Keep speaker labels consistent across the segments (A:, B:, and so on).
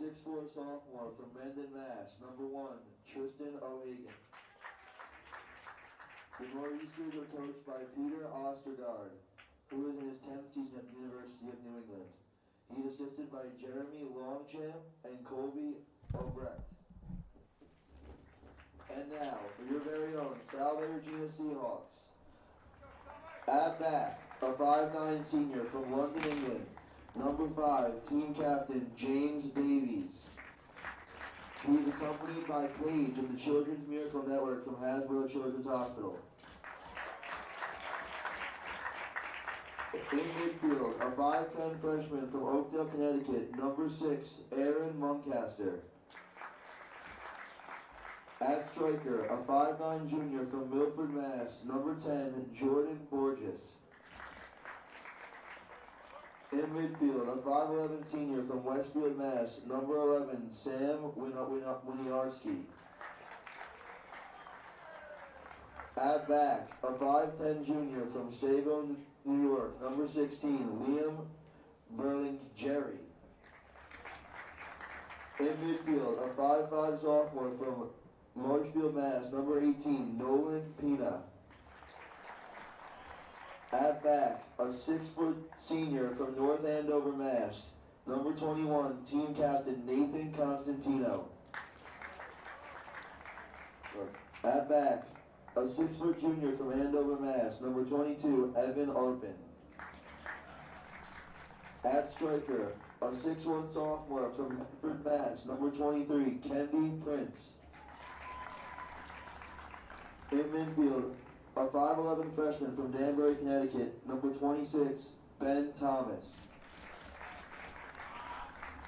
A: 6'4" sophomore from Mendon, Mass. Number 1, Tristan O'Hagan. The Nor'easters are coached by Peter Ostergaard, who is in his 10th season at the University of New England. He is assisted by Jeremy Longchamp and Colby Obrecht. And now, for your very own Salve Regina Seahawks. At bat, a 5'9" senior from London, England. Number 5, team captain James Davies. He is accompanied by Paige of the Children's Miracle Network from Hasbro Children's Hospital. In midfield, a 5'10" freshman from Oakdale, Connecticut, number 6, Aaron Muncaster. At striker, a 5'9" junior from Milford, Mass, number 10, Jordan Borges. In midfield, a 5'11" senior from Westfield, Mass, number 11, Sam Winiarski. At back, a 5'10" junior from Sabo, New York, number 16, Liam Berlingeri. In midfield, a 5'5" sophomore from Marshfield, Mass, number 18, Nolan Pina. At back, a 6' senior from North Andover, Mass, number 21, team captain Nathan Constantino. At back, a 6' junior from Andover, Mass, number 22, Evan Arpin. At striker, a 6'1" sophomore from Medford, Mass, number 23, Kendi Prince. In midfield, a 5'11" freshman from Danbury, Connecticut, number 26, Ben Thomas.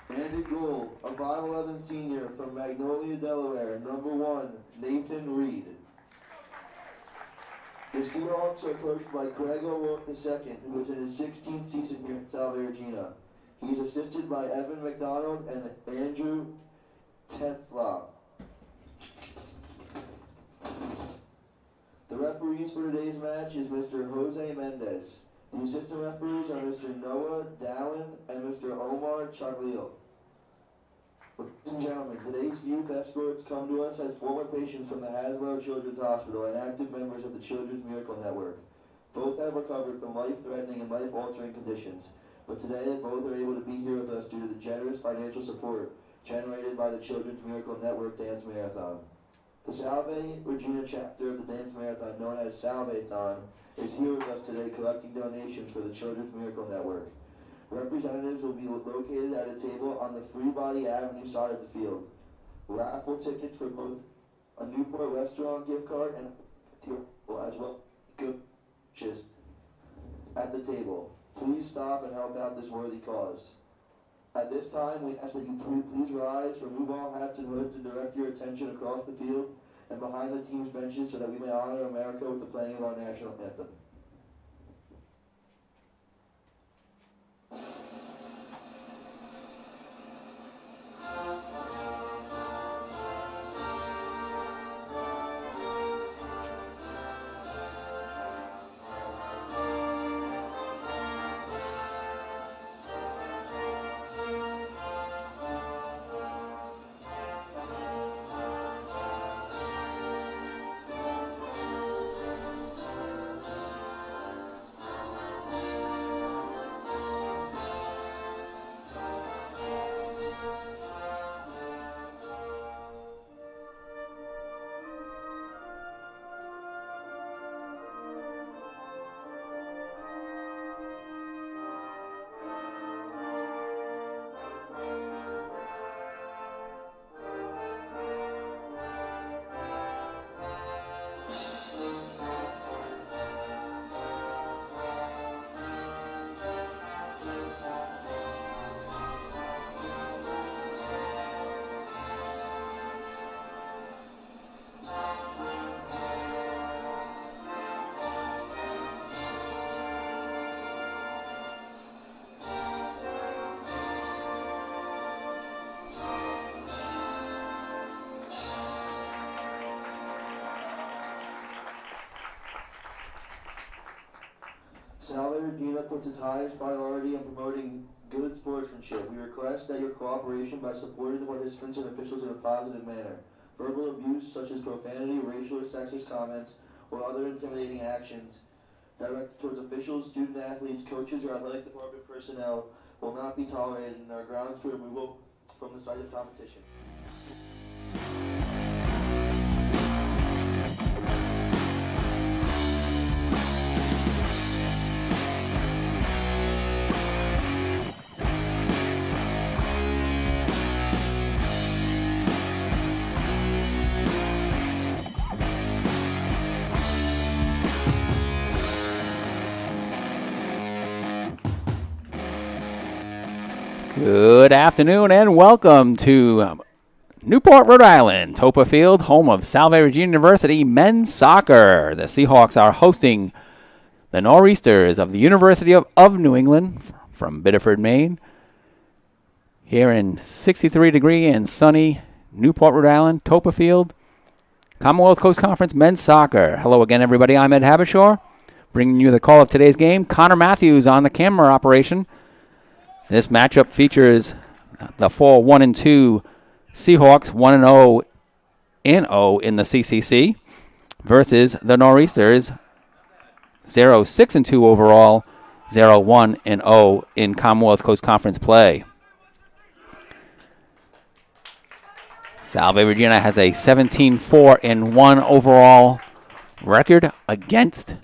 A: And in goal, a 5'11" senior from Magnolia, Delaware, number 1, Nathan Reed. The Seahawks are coached by Craig O'Rourke II, who is in his 16th season here at Salve Regina. He is assisted by Evan McDonald and Andrew Tetzlaw. The referees for today's match is Mr. Jose Mendez. The assistant referees are Mr. Noah Dallin and Mr. Omar Charlil. Ladies and gentlemen, today's youth escorts come to us as former patients from the Hasbro Children's Hospital and active members of the Children's Miracle Network. Both have recovered from life-threatening and life-altering conditions, but today both are able to be here with us due to the generous financial support generated by the Children's Miracle Network Dance Marathon. The Salve Regina chapter of the Dance Marathon, known as Salve-thon, is here with us today collecting donations for the Children's Miracle Network. Representatives will be located at a table on the Free Body Avenue side of the field. Raffle tickets for both a Newport restaurant gift card and as well good just at the table. Please stop and help out this worthy cause. At this time, we ask that you please rise, remove all hats and hoods, and direct your attention across the field and behind the team's benches so that we may honor America with the playing of our national anthem. Salve Regina puts its highest priority in promoting good sportsmanship. We request that your cooperation by supporting the participants and officials in a positive manner. Verbal abuse such as profanity, racial or sexist comments, or other intimidating actions directed towards officials, student athletes, coaches, or athletic department personnel will not be tolerated and are grounds for removal from the site of competition.
B: Good afternoon and welcome to Newport, Rhode Island, Toppa Field, home of Salve Regina University men's soccer. The Seahawks are hosting the Nor'easters of the University of New England from Biddeford, Maine, here in 63-degree and sunny Newport, Rhode Island, Toppa Field, Commonwealth Coast Conference men's soccer. Hello again, everybody. I'm Ed Habishaw, bringing you the call of today's game. Connor Matthews on the camera operation. This matchup features the 4-1-2 Seahawks, 1-0 in the CCC, versus the Nor'easters, 0-6-2 overall, 0-1-0 in Commonwealth Coast Conference play. Salve Regina has a 17-4-1 overall record against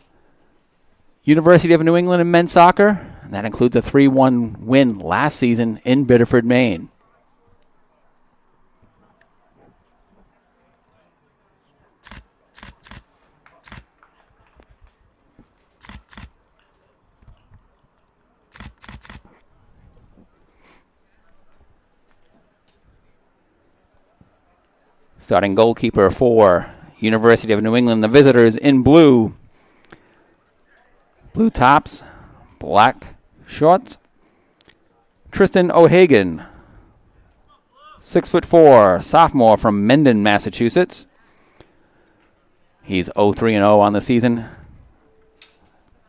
B: University of New England in men's soccer. That includes a 3-1 win last season in Biddeford, Maine. Starting goalkeeper for University of New England, the visitors in blue. Blue tops, black shorts. Tristan O'Hagan, 6'4", sophomore from Mendon, Massachusetts. He's 0-3-0 on the season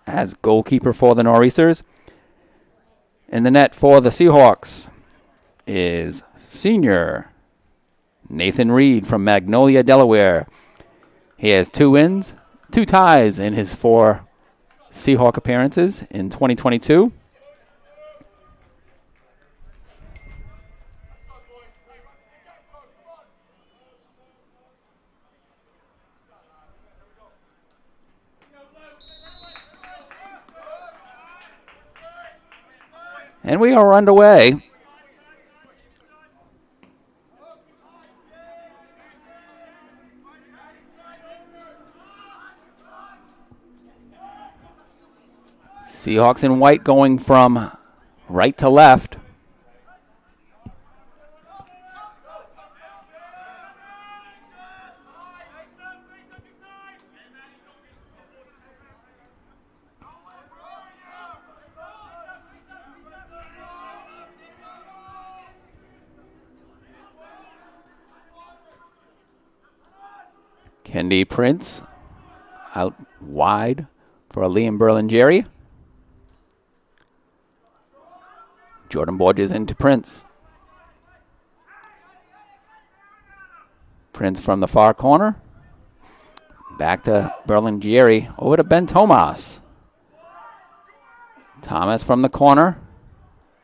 B: as goalkeeper for the Nor'easters. In the net for the Seahawks is senior Nathan Reed from Magnolia, Delaware. He has 2 wins, 2 ties in his 4 Seahawk appearances in 2022. And we are underway. Seahawks in white going from right to left. Kendi Prince out wide for Liam Berlingeri. Jordan Borges into Prince. Prince from the far corner. Back to Berlingeri. Over to Ben Tomas. Thomas from the corner.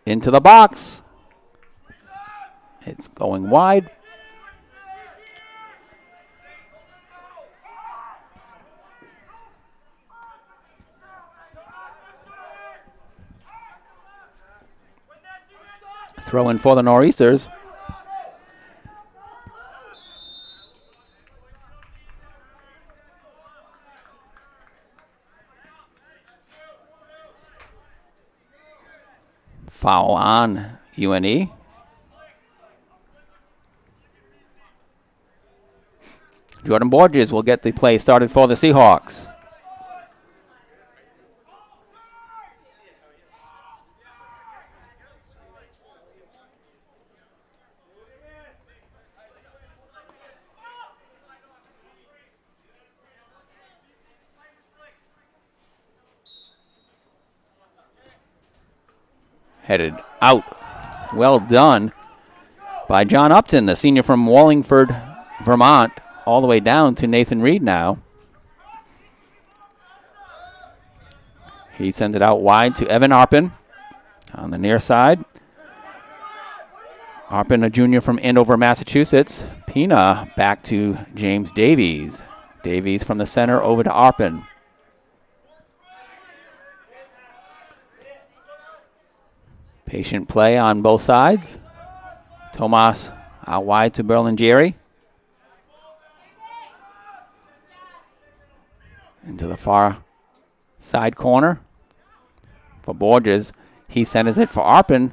B: Into the box. It's going wide. Throw in for the Nor'easters. Foul on UNE. Jordan Borges will get the play started for the Seahawks. Headed out. Well done by John Upton, the senior from Wallingford, Vermont, all the way down to Nathan Reed now. He sends it out wide to Evan Arpin on the near side. Arpin, a junior from Andover, Massachusetts. Pina back to James Davies. Davies from the center over to Arpin. Patient play on both sides. Tomas out wide to Berlingeri. Into the far side corner for Borges. He centers it for Arpin.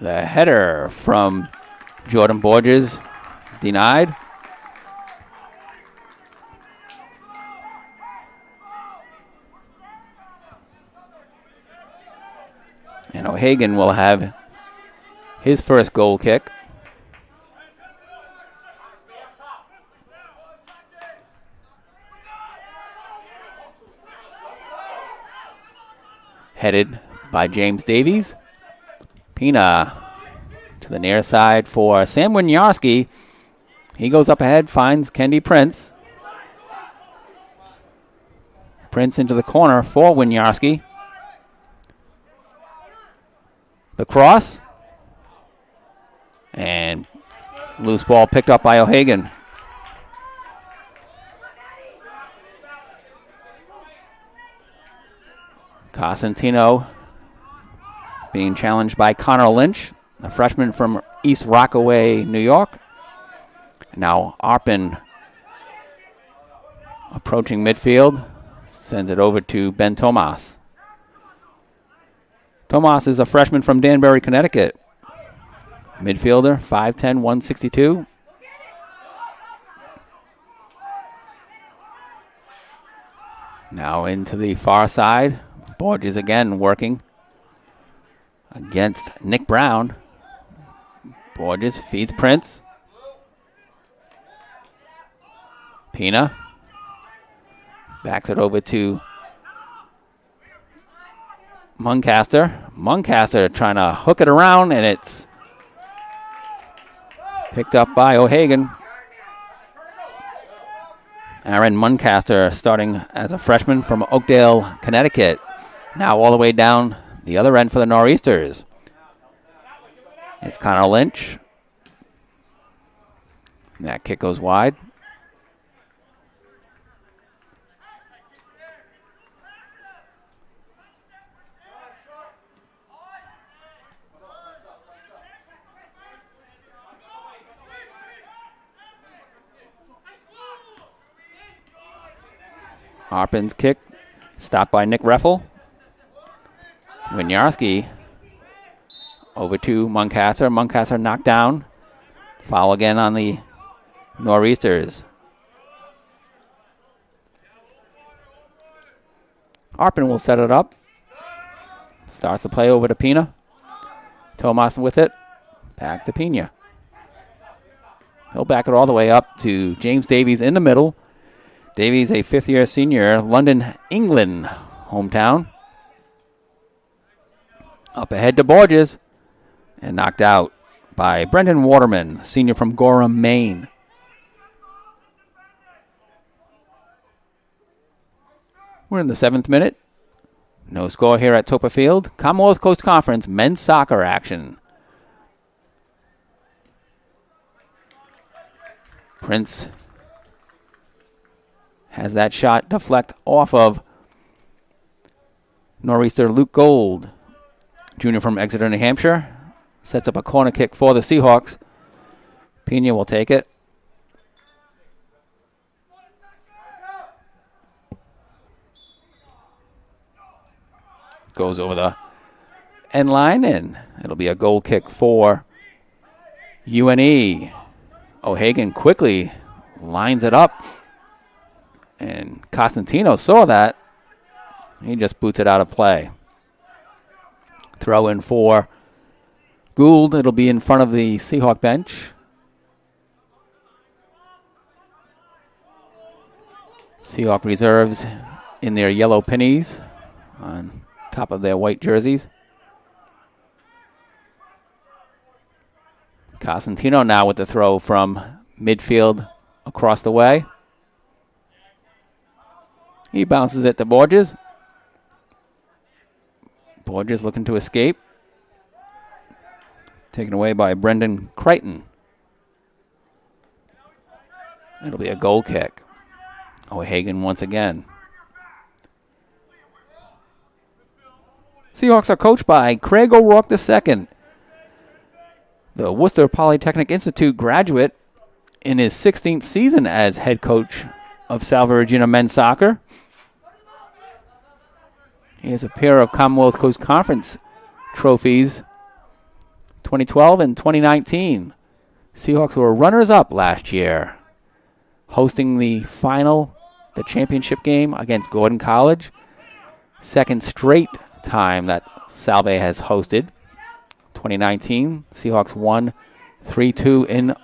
B: The header from Jordan Borges denied. And O'Hagan will have his first goal kick. Headed by James Davies. Pina to the near side for Sam Winiarski. He goes up ahead, finds Kendi Prince. Prince into the corner for Winiarski. The cross. And loose ball picked up by O'Hagan. Cosentino being challenged by Connor Lynch, a freshman from East Rockaway, New York. Now Arpin approaching midfield, sends it over to Ben Tomas. Tomas is a freshman from Danbury, Connecticut. Midfielder, 5'10", 162. Now into the far side. Borges again working against Nick Brown. Borges feeds Prince. Pina backs it over to Muncaster. Muncaster trying to hook it around, and it's picked up by O'Hagan. Aaron Muncaster starting as a freshman from Oakdale, Connecticut. Now all the way down the other end for the Nor'easters. It's Connor Lynch. That kick goes wide. Arpin's kick stopped by Nick Reffel. Winiarski over to Muncaster. Muncaster knocked down. Foul again on the Nor'easters. Arpin will set it up. Starts the play over to Pina. Tomas with it. Back to Pina. He'll back it all the way up to James Davies in the middle. Davies, a fifth-year senior, London, England, hometown. Up ahead to Borges. And knocked out by Brendan Waterman, senior from Gorham, Maine. We're in the 7th minute. No score here at Toppa Field. Commonwealth Coast Conference men's soccer action. Prince has that shot deflect off of Nor'easter Luke Gold, junior from Exeter, New Hampshire. Sets up a corner kick for the Seahawks. Pina will take it. Goes over the end line, and it'll be a goal kick for UNE. O'Hagan quickly lines it up, and Costantino saw that. He just boots it out of play. Throw in for Gould, it'll be in front of the Seahawk bench. Seahawk reserves in their yellow pennies on top of their white jerseys. Cosentino now with the throw from midfield across the way. He bounces it to Borges. Borges looking to escape. Taken away by Brendan Crichton. It'll be a goal kick. O'Hagan once again. Seahawks are coached by Craig O'Rourke II, the Worcester Polytechnic Institute graduate in his 16th season as head coach of Salve Regina men's soccer. He has a pair of Commonwealth Coast Conference trophies, 2012 and 2019. Seahawks were runners-up last year, hosting the championship game against Gordon College. Second straight time that Salve has hosted. 2019, Seahawks won 3-2 in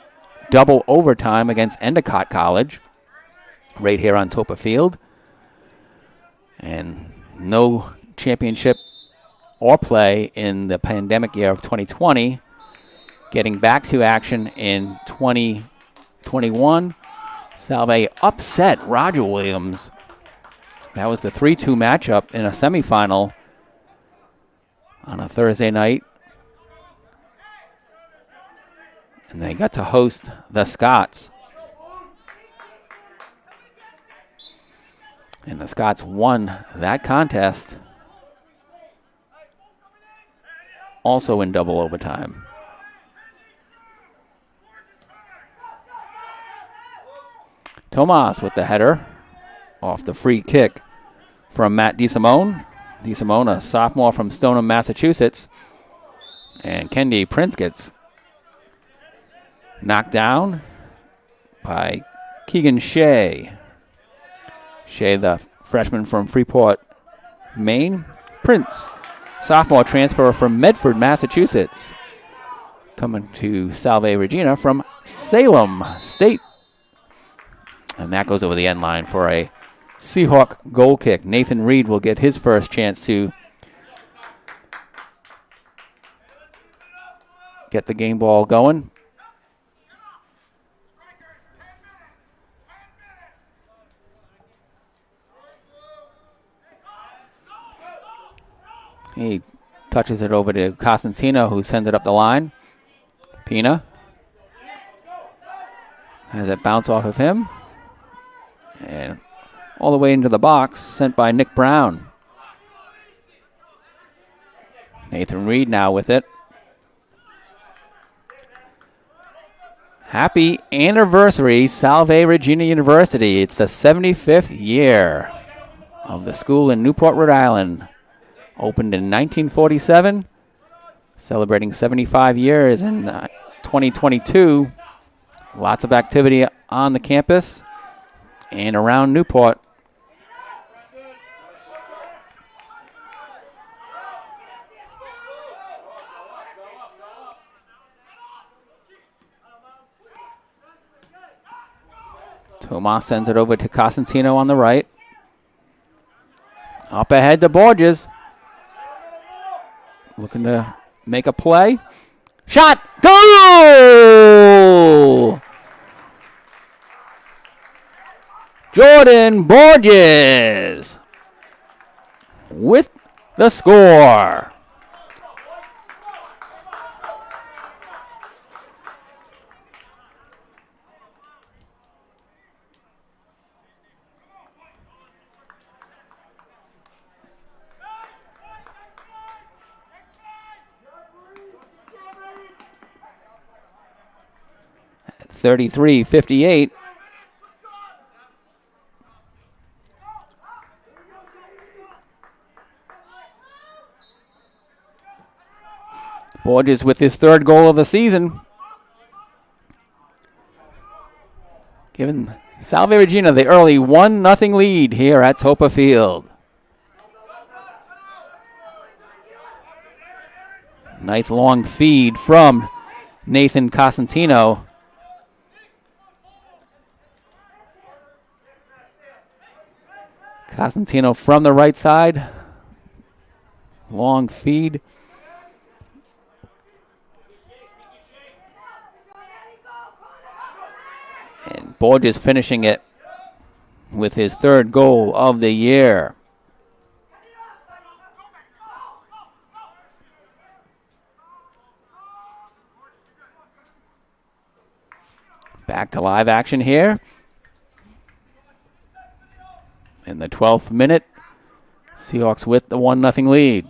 B: double overtime against Endicott College, right here on Toppa Field. And no championship or play in the pandemic year of 2020. Getting back to action in 2021. Salve upset Roger Williams. That was the 3-2 matchup in a semifinal on a Thursday night. And they got to host the Scots. And the Scots won that contest, also in double overtime. Tomas with the header off the free kick from Matt DeSimone. DeSimone, a sophomore from Stoneham, Massachusetts. And Kendi Prince gets knocked down by Keegan Shea. Shea, the freshman from Freeport, Maine. Prince, sophomore transfer from Medford, Massachusetts. Coming to Salve Regina from Salem State. And that goes over the end line for a Seahawk goal kick. Nathan Reed will get his first chance to get the game ball going. He touches it over to Costantino, who sends it up the line. Pina has it bounce off of him. And all the way into the box, sent by Nick Brown. Nathan Reed now with it. Happy anniversary, Salve Regina University. It's the 75th year of the school in Newport, Rhode Island. Opened in 1947, celebrating 75 years in 2022. Lots of activity on the campus and around Newport. Tomas sends it over to Costantino on the right. Up ahead to Borges. Looking to make a play. Shot! Goal! Jordan Borges with the score. At 33-58. Borges with his third goal of the season. Giving Salve Regina the early 1-0 lead here at Toppa Field. Nice long feed from Nathan Cosentino. Cosentino from the right side. Long feed. And Borges finishing it with his third goal of the year. Back to live action here. In the 12th minute, Seahawks with the 1-0 lead.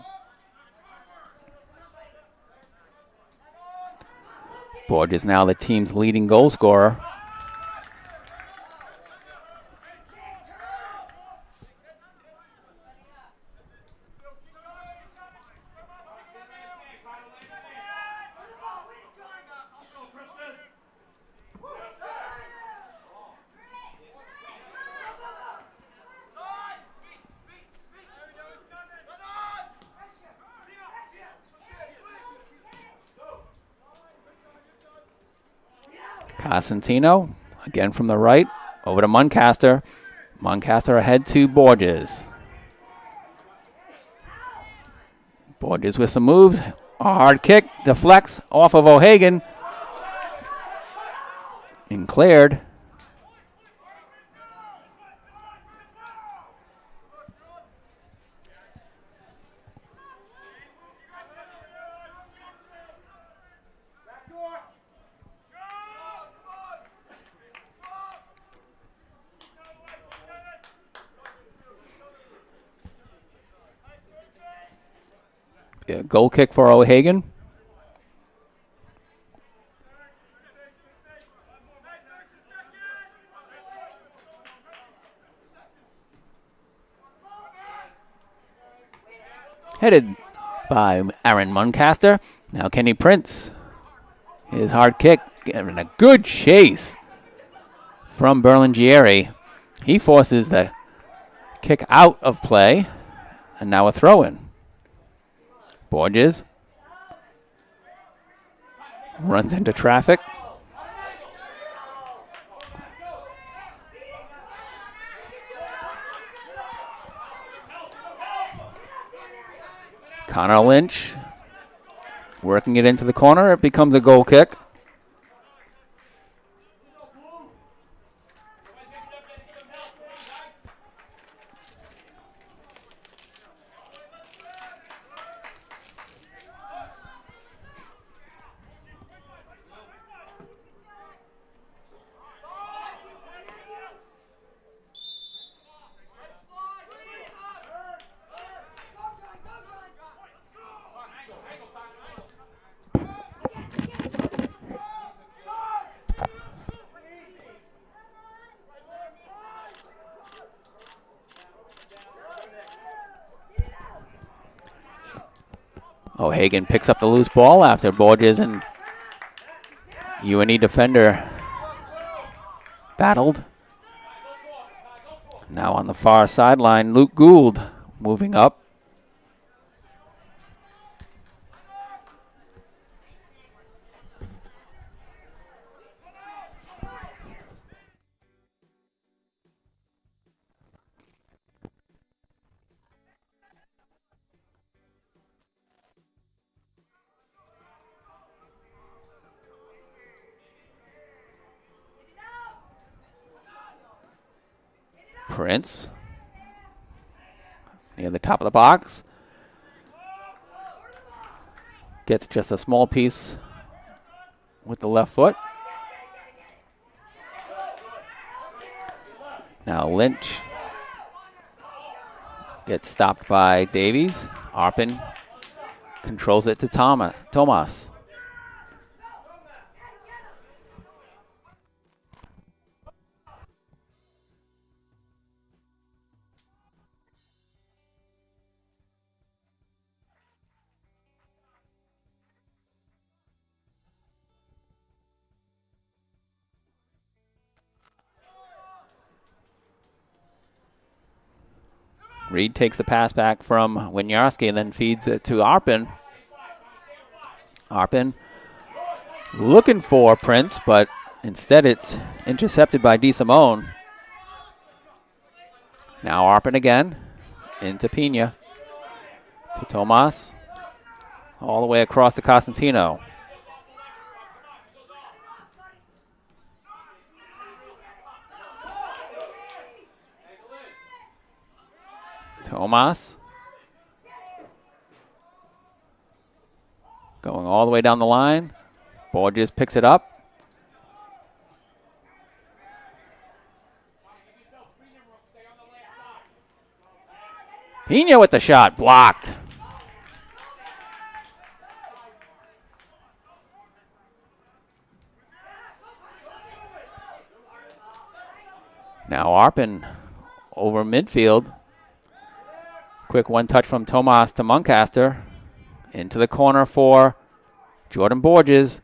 B: Borges now the team's leading goal scorer. Cosentino, again from the right, over to Muncaster. Muncaster ahead to Borges. Borges with some moves. A hard kick, deflects off of O'Hagan. And cleared. Yeah, goal kick for O'Hagan. Headed by Aaron Muncaster. Now Kenny Prince. His hard kick, getting a good chase from Berlingieri. He forces the kick out of play, and now a throw-in. Borges runs into traffic. Connor Lynch working it into the corner. It becomes a goal kick. O'Hagan picks up the loose ball after Borges and UNE defender battled. Now on the far sideline, Luke Gould moving up. Prince near the top of the box. Gets just a small piece with the left foot. Now Lynch gets stopped by Davies. Arpin controls it to Tomas. Reed takes the pass back from Winiarski and then feeds it to Arpin. Arpin looking for Prince, but instead it's intercepted by DeSimone. Now Arpin again into Pena. To Tomas. All the way across to Costantino. Tomas. Going all the way down the line. Borges picks it up. Pena with the shot, blocked. Now Arpin over midfield. Quick one touch from Tomas to Muncaster. Into the corner for Jordan Borges.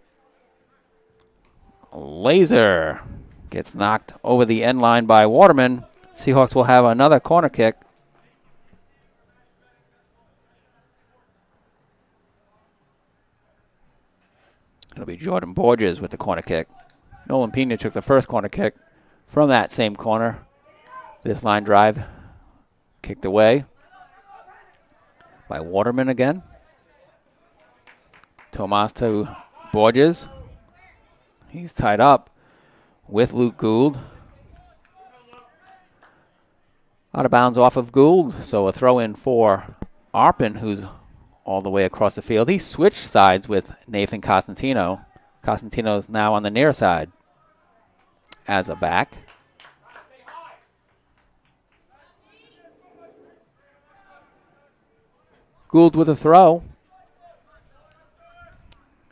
B: Laser gets knocked over the end line by Waterman. Seahawks will have another corner kick. It'll be Jordan Borges with the corner kick. Nolan Pena took the first corner kick from that same corner. This line drive kicked away by Waterman again. Tomas to Borges. He's tied up with Luke Gould. Out of bounds off of Gould, so a throw in for Arpin, who's all the way across the field. He switched sides with Nathan Costantino. Costantino is now on the near side as a back. Gould with a throw.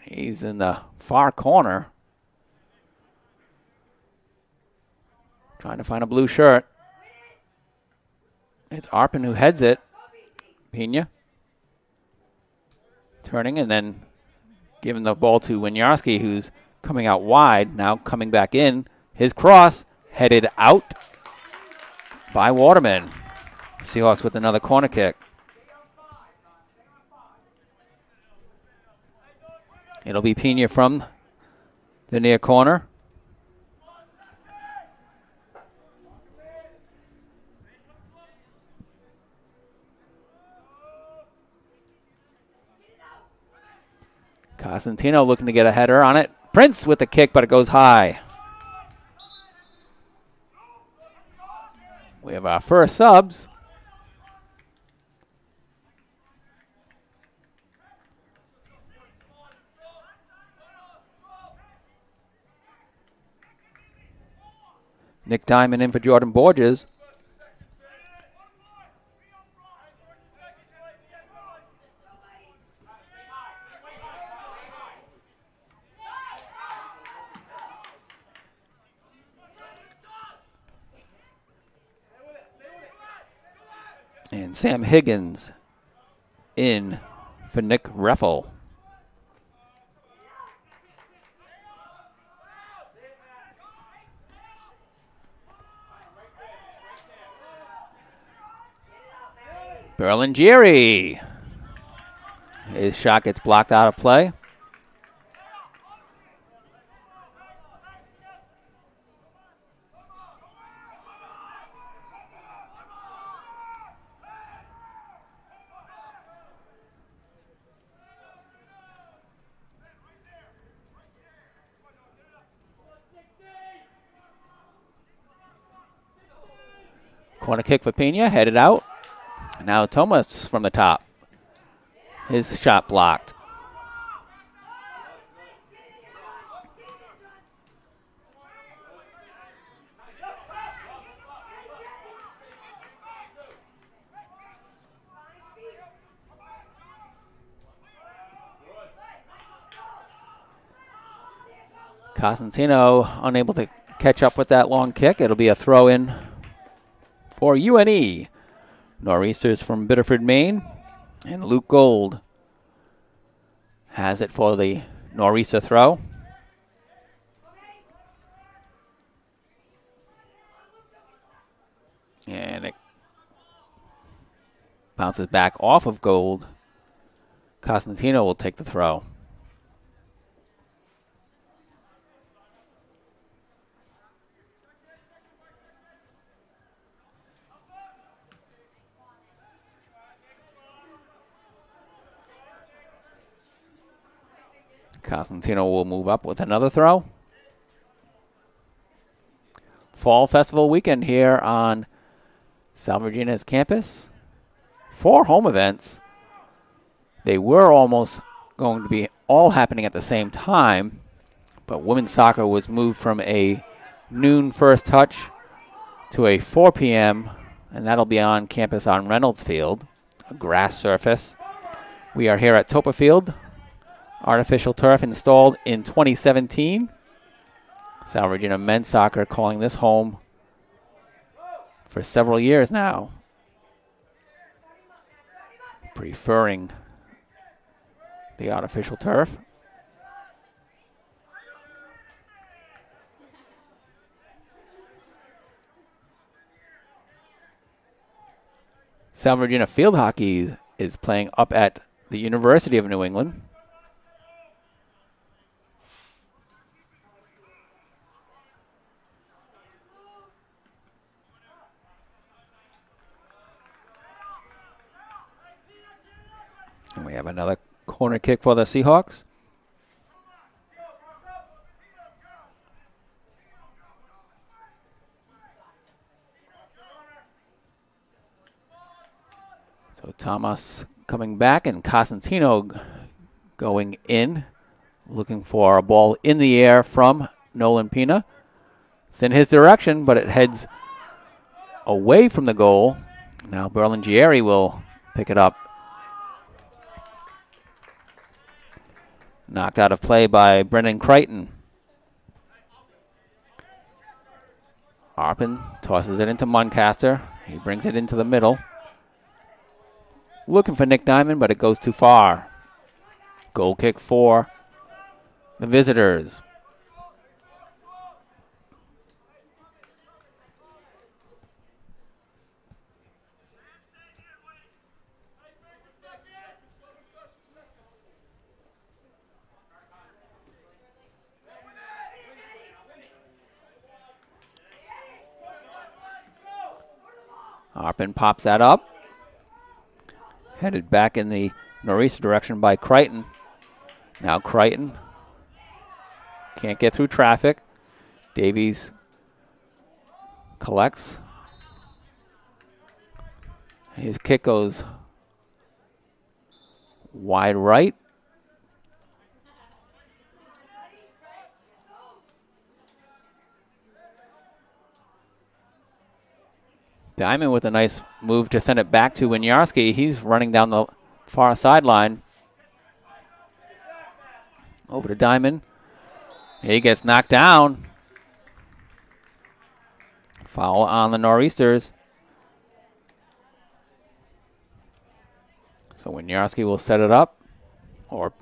B: He's in the far corner. Trying to find a blue shirt. It's Arpin who heads it. Pena. Turning and then giving the ball to Winiarski, who's coming out wide. Now coming back in. His cross headed out by Waterman. Seahawks with another corner kick. It'll be Pena from the near corner. Costantino looking to get a header on it. Prince with the kick, but it goes high. We have our first subs. Nick Diamond in for Jordan Borges. And Sam Higgins in for Nick Reffel. Berlingieri. His shot gets blocked out of play. Corner kick for Pena, headed out. Now Thomas from the top. His shot blocked. Costantino unable to catch up with that long kick. It'll be a throw in for UNE. Nor'easters from Biddeford, Maine. And Luke Gould has it for the Nor'easter throw. And it bounces back off of Gould. Costantino will take the throw. Costantino will move up with another throw. Fall Festival weekend here on Salve Regina's campus. 4 home events. They were almost going to be all happening at the same time, but women's soccer was moved from a noon first touch to a 4 p.m., and that'll be on campus on Reynolds Field, a grass surface. We are here at Toppa Field, artificial turf installed in 2017. Salve Regina men's soccer calling this home for several years now, preferring the artificial turf. Salve Regina field hockey is playing up at the University of New England. And we have another corner kick for the Seahawks. So Thomas coming back and Costantino going in, looking for a ball in the air from Nolan Pina. It's in his direction, but it heads away from the goal. Now Berlingieri will pick it up. Knocked out of play by Brendan Crichton. Arpin tosses it into Muncaster. He brings it into the middle. Looking for Nick Diamond, but it goes too far. Goal kick for the visitors. Arpin pops that up. Headed back in the northeast direction by Crichton. Now Crichton can't get through traffic. Davies collects. His kick goes wide right. Diamond with a nice move to send it back to Winiarski. He's running down the far sideline. Over to Diamond. He gets knocked down. Foul on the Nor'easters. So Winiarski will set it up or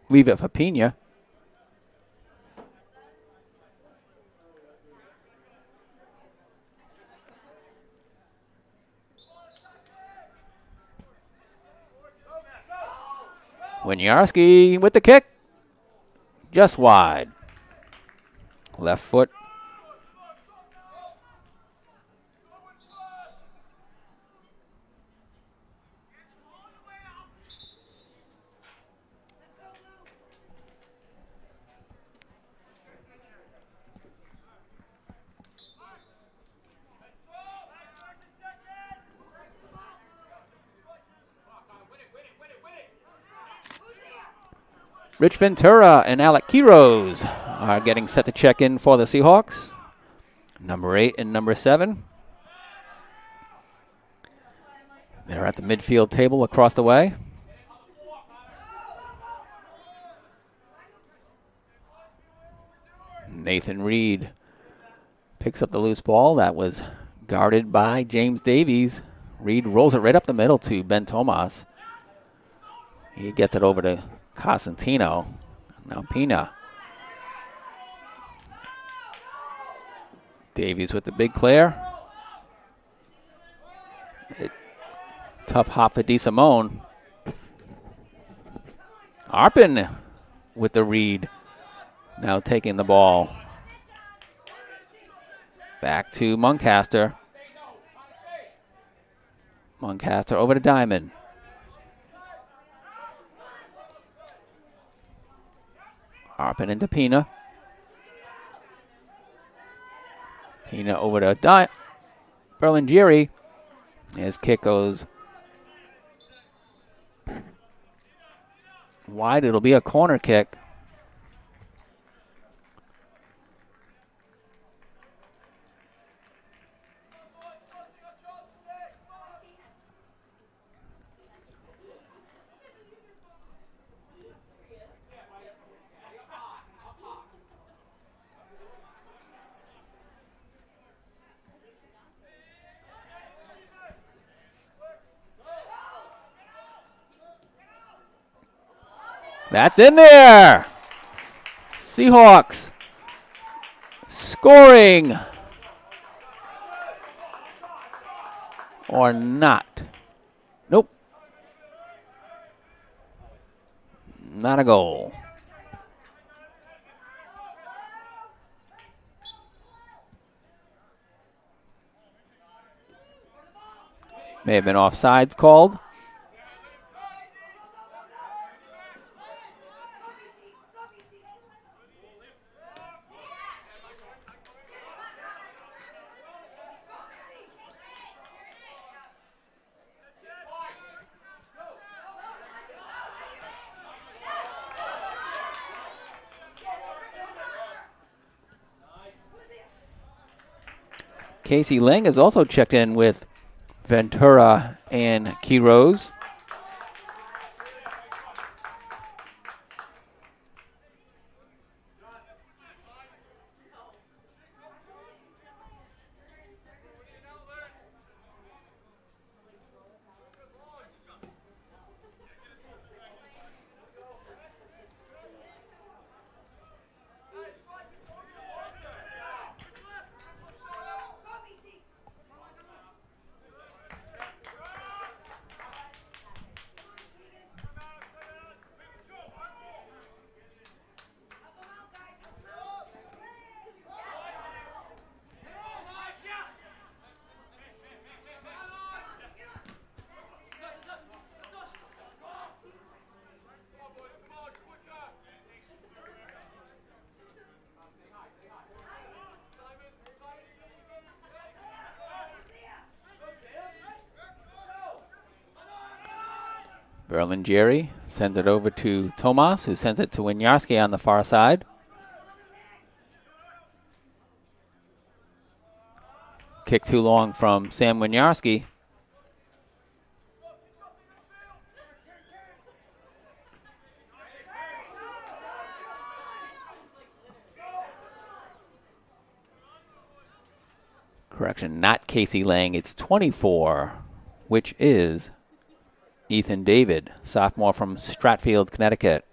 B: leave it for Pina. Winiarski with the kick. Just wide. Left foot. Rich Ventura and Alec Quiroz are getting set to check in for the Seahawks. Number 8 and number 7. They're at the midfield table across the way. Nathan Reed picks up the loose ball. That was guarded by James Davies. Reed rolls it right up the middle to Ben Tomas. He gets it over to Costantino. Now Pina. Davies with the big clear. Tough hop for DeSimone. Arpin with the read. Now taking the ball. Back to Muncaster. Muncaster over to Diamond. Harping into Pina. Pina over to Berlingeri. His kick goes wide. It'll be a corner kick. That's in there. Seahawks scoring or not. Nope. Not a goal. May have been offsides called. Casey Ling has also checked in with Ventura and Key Rose. Berlingeri sends it over to Tomas, who sends it to Winiarski on the far side. Kick too long from Sam Winiarski. Correction, not Casey Lang. It's 24, which is Ethan David, sophomore from Stratfield, Connecticut.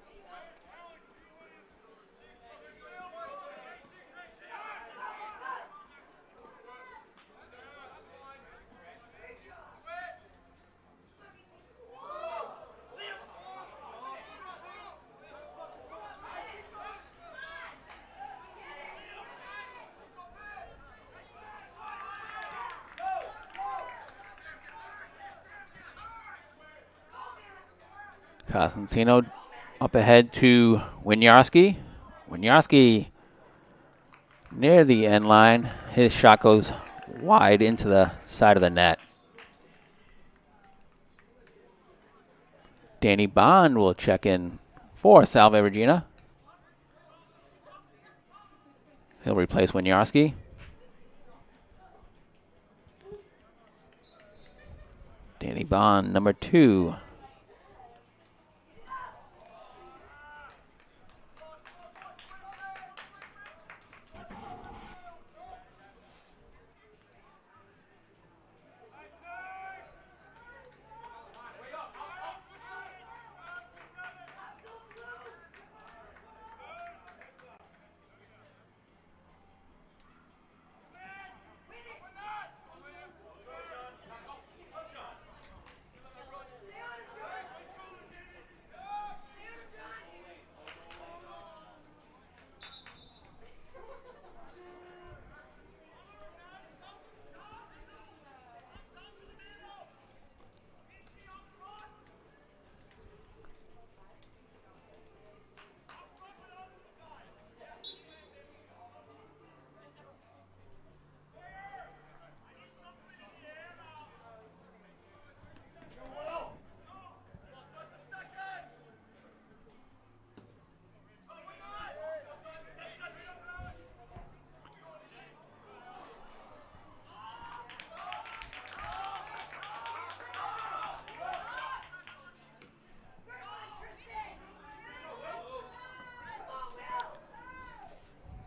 B: Costantino up ahead to Winiarski. Winiarski near the end line. His shot goes wide into the side of the net. Danny Bond will check in for Salve Regina. He'll replace Winiarski. Danny Bond, number 2.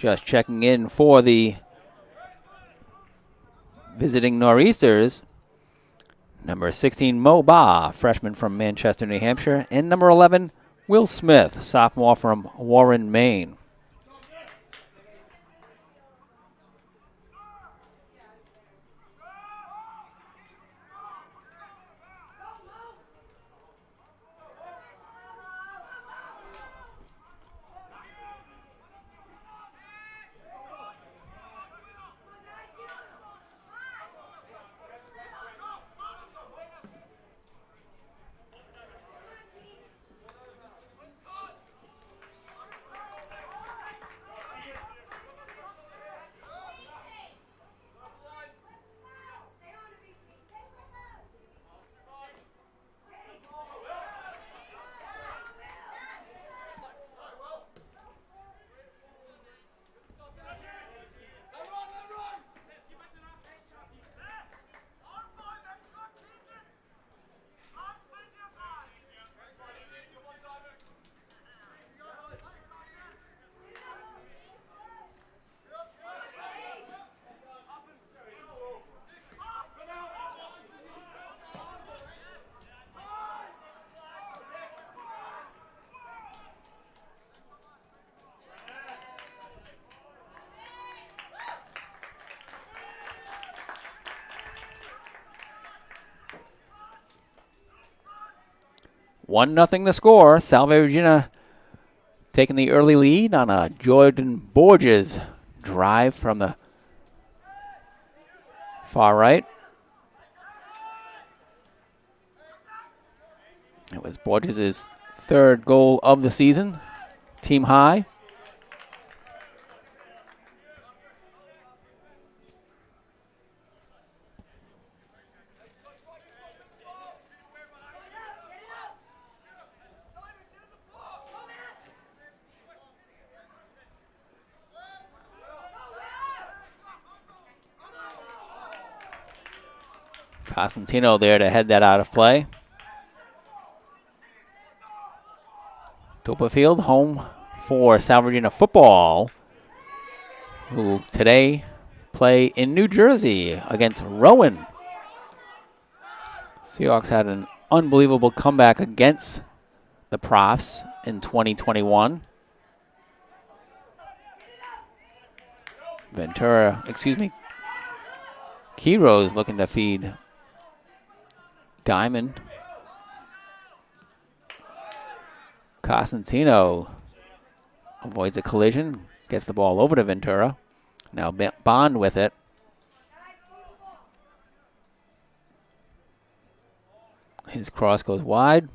B: Just checking in for the visiting Nor'easters. Number 16, Mo Ba, freshman from Manchester, New Hampshire. And number 11, Will Smith, sophomore from Warren, Maine. One nothing the score. Salve Regina taking the early lead on a Jordan Borges drive from the far right. It was Borges' third goal of the season, team high. Costantino there to head that out of play. Toppa Field, home for Salve Regina football, who today play in New Jersey against Rowan. Seahawks had an unbelievable comeback against the Profs in 2021. Keyro's looking to feed Diamond. Costantino avoids a collision, gets the ball over to Ventura. Now Bond with it. His cross goes wide.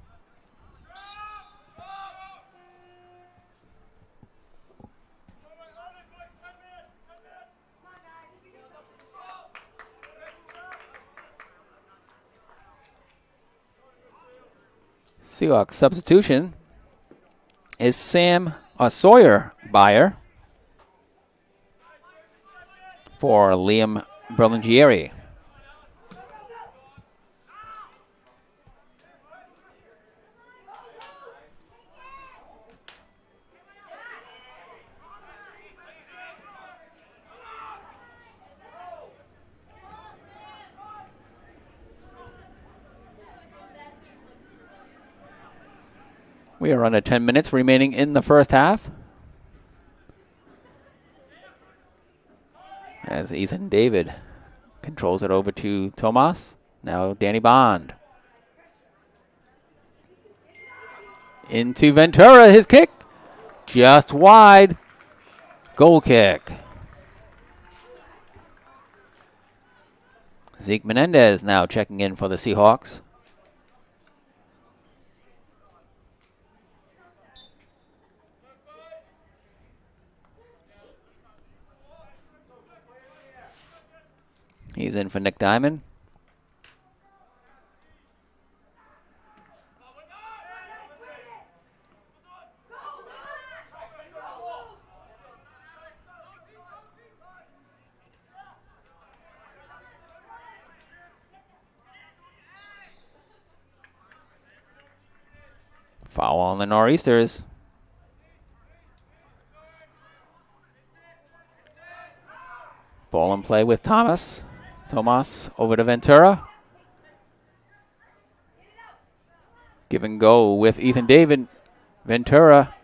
B: Seahawks substitution is Sawyer Bayer for Liam Berlingieri. We are under 10 minutes remaining in the first half, as Ethan David controls it over to Tomas. Now Danny Bond. Into Ventura, his kick. Just wide. Goal kick. Zeke Menendez now checking in for the Seahawks. He's in for Nick Diamond. Foul on the Nor'easters. Ball in play with Thomas. Tomas over to Ventura. Give and go with Ethan David. Ventura.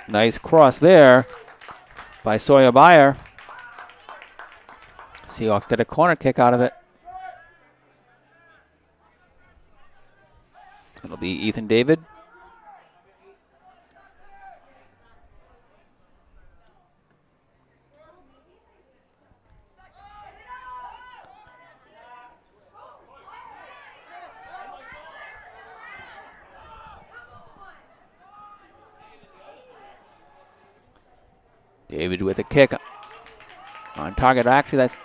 B: Nice cross there by Sawyer Byer. Seahawks get a corner kick out of it. It'll be Ethan David. David with a kick on target. Actually, that's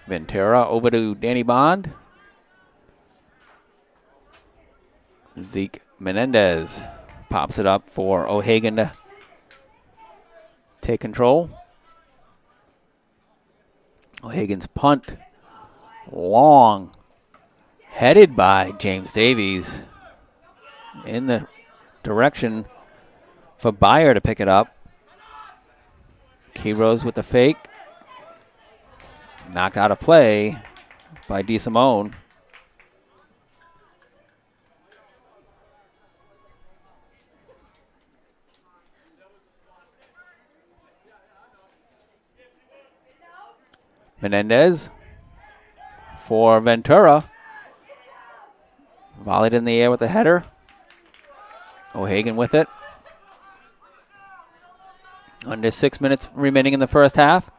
B: Ventura over to Danny Bond. Zeke Menendez pops it up for O'Hagan to take control. O'Hagan's punt, long, headed by James Davies in the direction for Byer to pick it up. Keyrose with the fake. Knocked out of play by DeSimone. Menendez for Ventura. Volleyed in the air with the header. O'Hagan with it. Under 6 minutes remaining in the first half.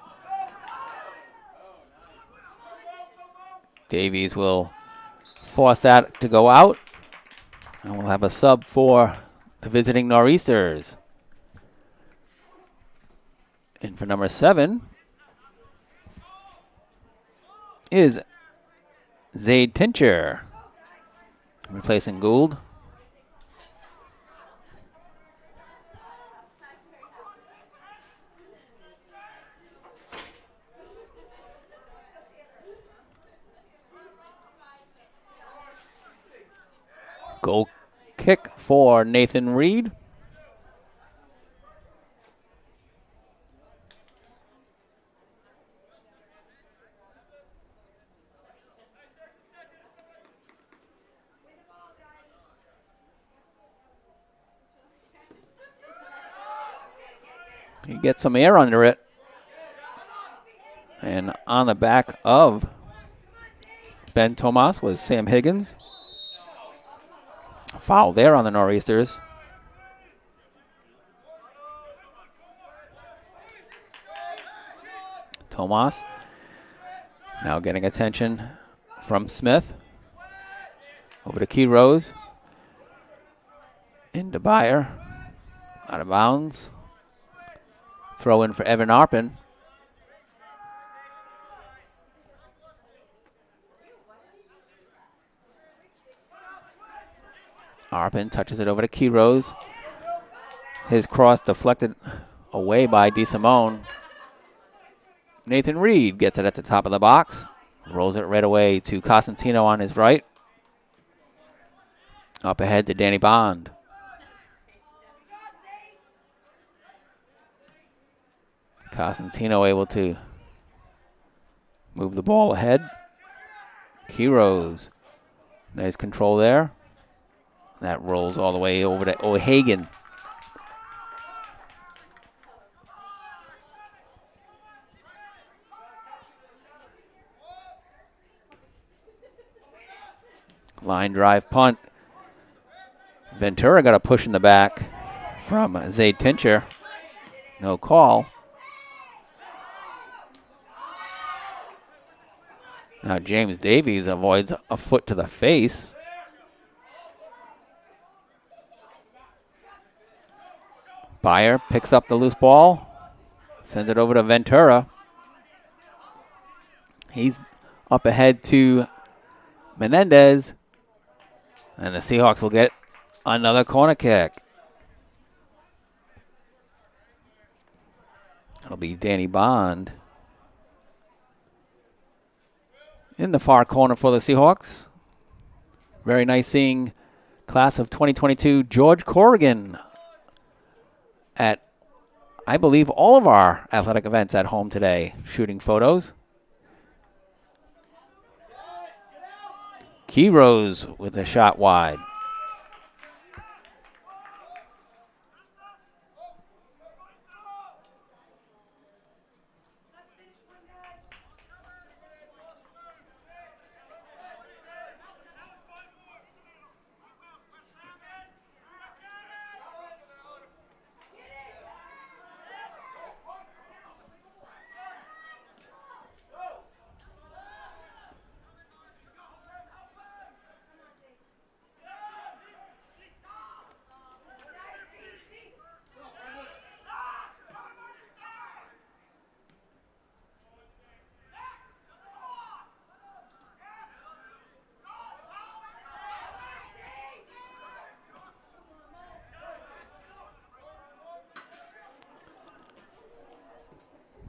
B: Davies will force that to go out. And we'll have a sub for the visiting Nor'easters. In for number 7 is Zaid Tincher, replacing Gould. Goal kick for Nathan Reed. He gets some air under it. And on the back of Ben Tomas was Sam Higgins. A foul there on the Nor'easters. Tomas now getting attention from Smith. Over to Keyrose. Into Byer. Out of bounds. Throw in for Evan Arpin. Arpin touches it over to Keyrose. His cross deflected away by DeSimone. Nathan Reed gets it at the top of the box. Rolls it right away to Cosentino on his right. Up ahead to Danny Bond. Cosentino able to move the ball ahead. Keyrose. Nice control there. That rolls all the way over to O'Hagan. Line drive punt. Ventura got a push in the back from Zaid Tincher. No call. Now James Davies avoids a foot to the face. Byer picks up the loose ball. Sends it over to Ventura. He's up ahead to Menendez. And the Seahawks will get another corner kick. It'll be Danny Bond in the far corner for the Seahawks. Very nice seeing class of 2022 George Corrigan at, I believe, all of our athletic events at home today, shooting photos. Keyrose with a shot wide.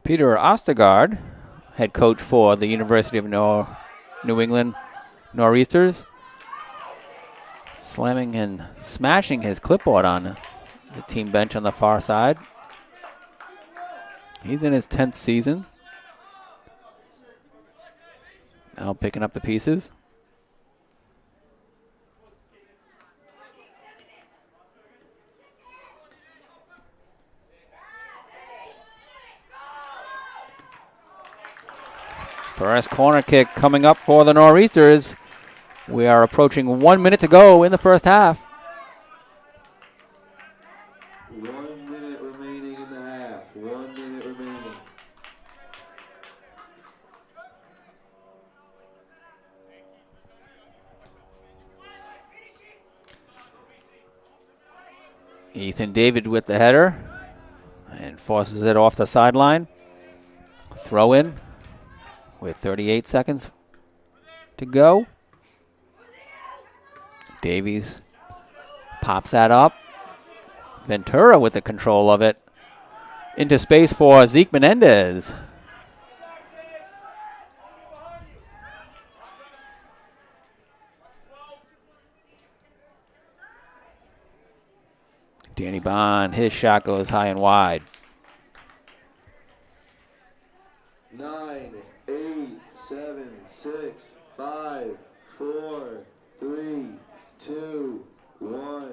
B: Peter Ostergaard, head coach for the University of New England Nor'easters, slamming and smashing his clipboard on the team bench on the far side. He's in his 10th season. Now picking up the pieces. First corner kick coming up for the Nor'easters. We are approaching 1 minute to go in the first half.
A: 1 minute remaining in the half. 1 minute remaining.
B: Ethan David with the header and forces it off the sideline. Throw in with 38 seconds to go. Davies pops that up. Ventura with the control of it. Into space for Zeke Menendez. Danny Bond, his shot goes high and wide.
A: 9, 8, 7, 6, 5, 4, 3, 2, 1.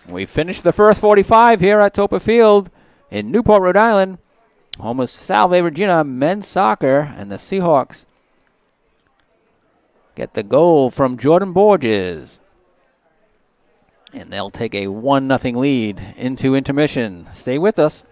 B: We finished the first 45 here at Toppa Field in Newport, Rhode Island. Home of Salve Regina men's soccer, and the Seahawks get the goal from Jordan Borges. And they'll take a 1-0 lead into intermission. Stay with us.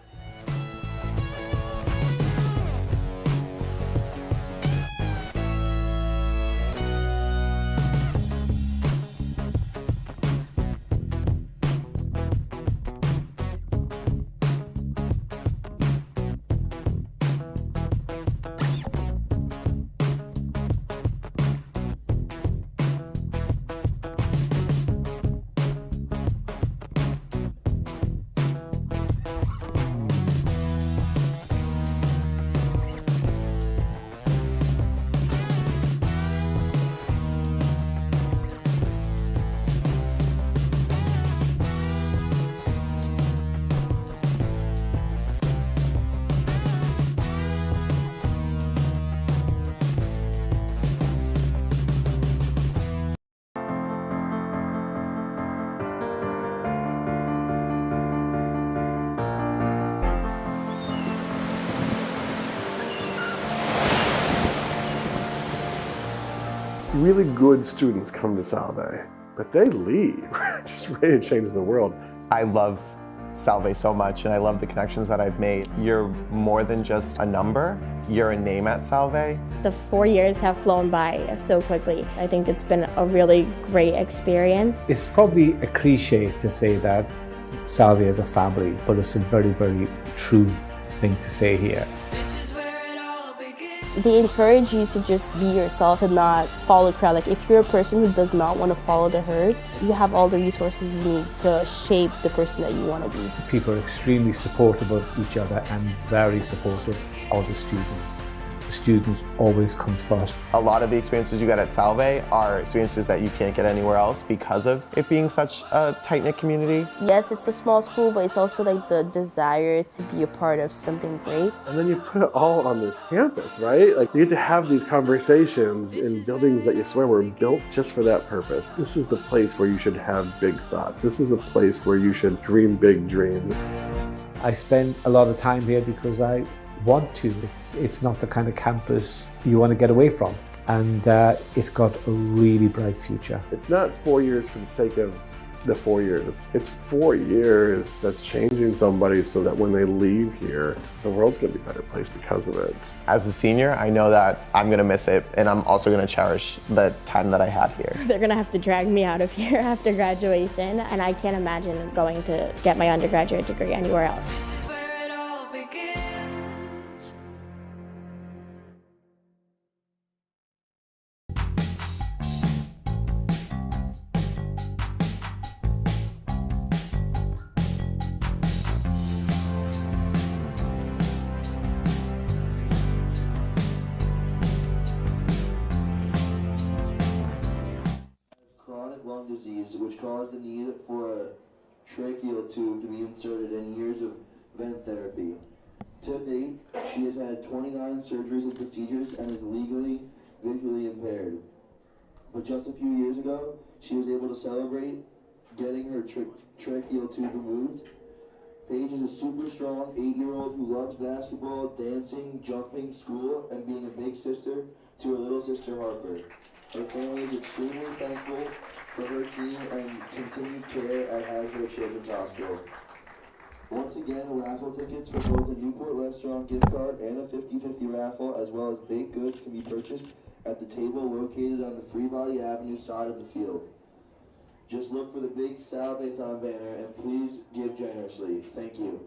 C: Really good students come to Salve, but they leave, just ready to change the world.
D: I love Salve so much, and I love the connections that I've made. You're more than just a number, you're a name at Salve.
E: The 4 years have flown by so quickly. I think it's been a really great experience.
F: It's probably a cliche to say that Salve is a family, but it's a very, very true thing to say here.
E: They encourage you to just be yourself and not follow the crowd. Like if you're a person who does not want to follow the herd, you have all the resources you need to shape the person that you want to be.
F: People are extremely supportive of each other and very supportive of the students. The students always come first.
D: A lot of the experiences you get at Salve are experiences that you can't get anywhere else because of it being such a tight-knit community.
E: Yes, it's a small school, but it's also like the desire to be a part of something great.
C: And then you put it all on this campus, right? Like you get to have these conversations in buildings that you swear were built just for that purpose. This is the place where you should have big thoughts. This is the place where you should dream big dreams.
F: I spend a lot of time here because I want to. It's not the kind of campus you want to get away from, and it's got a really bright future.
C: It's not 4 years for the sake of the 4 years. It's 4 years that's changing somebody so that when they leave here, the world's going to be a better place because of it.
D: As a senior, I know that I'm going to miss it, and I'm also going to cherish the time that I had here.
E: They're gonna have to drag me out of here after graduation, and I can't imagine going to get my undergraduate degree anywhere else.
G: This is where it all begins.
A: Chronic lung disease, which caused the need for a tracheal tube to be inserted and years of vent therapy. To date, she has had 29 surgeries and procedures and is legally visually impaired. But just a few years ago, she was able to celebrate getting her tracheal tube removed. Paige is a super strong 8-year-old who loves basketball, dancing, jumping, school, and being a big sister to her little sister Harper. Her family is extremely thankful for her team and continued care at Hasbro Children's Hospital. Once again, raffle tickets for both a Newport restaurant gift card and a 50-50 raffle, as well as baked goods, can be purchased at the table located on the Freebody Avenue side of the field. Just look for the big Salve-thon banner and please give generously. Thank you.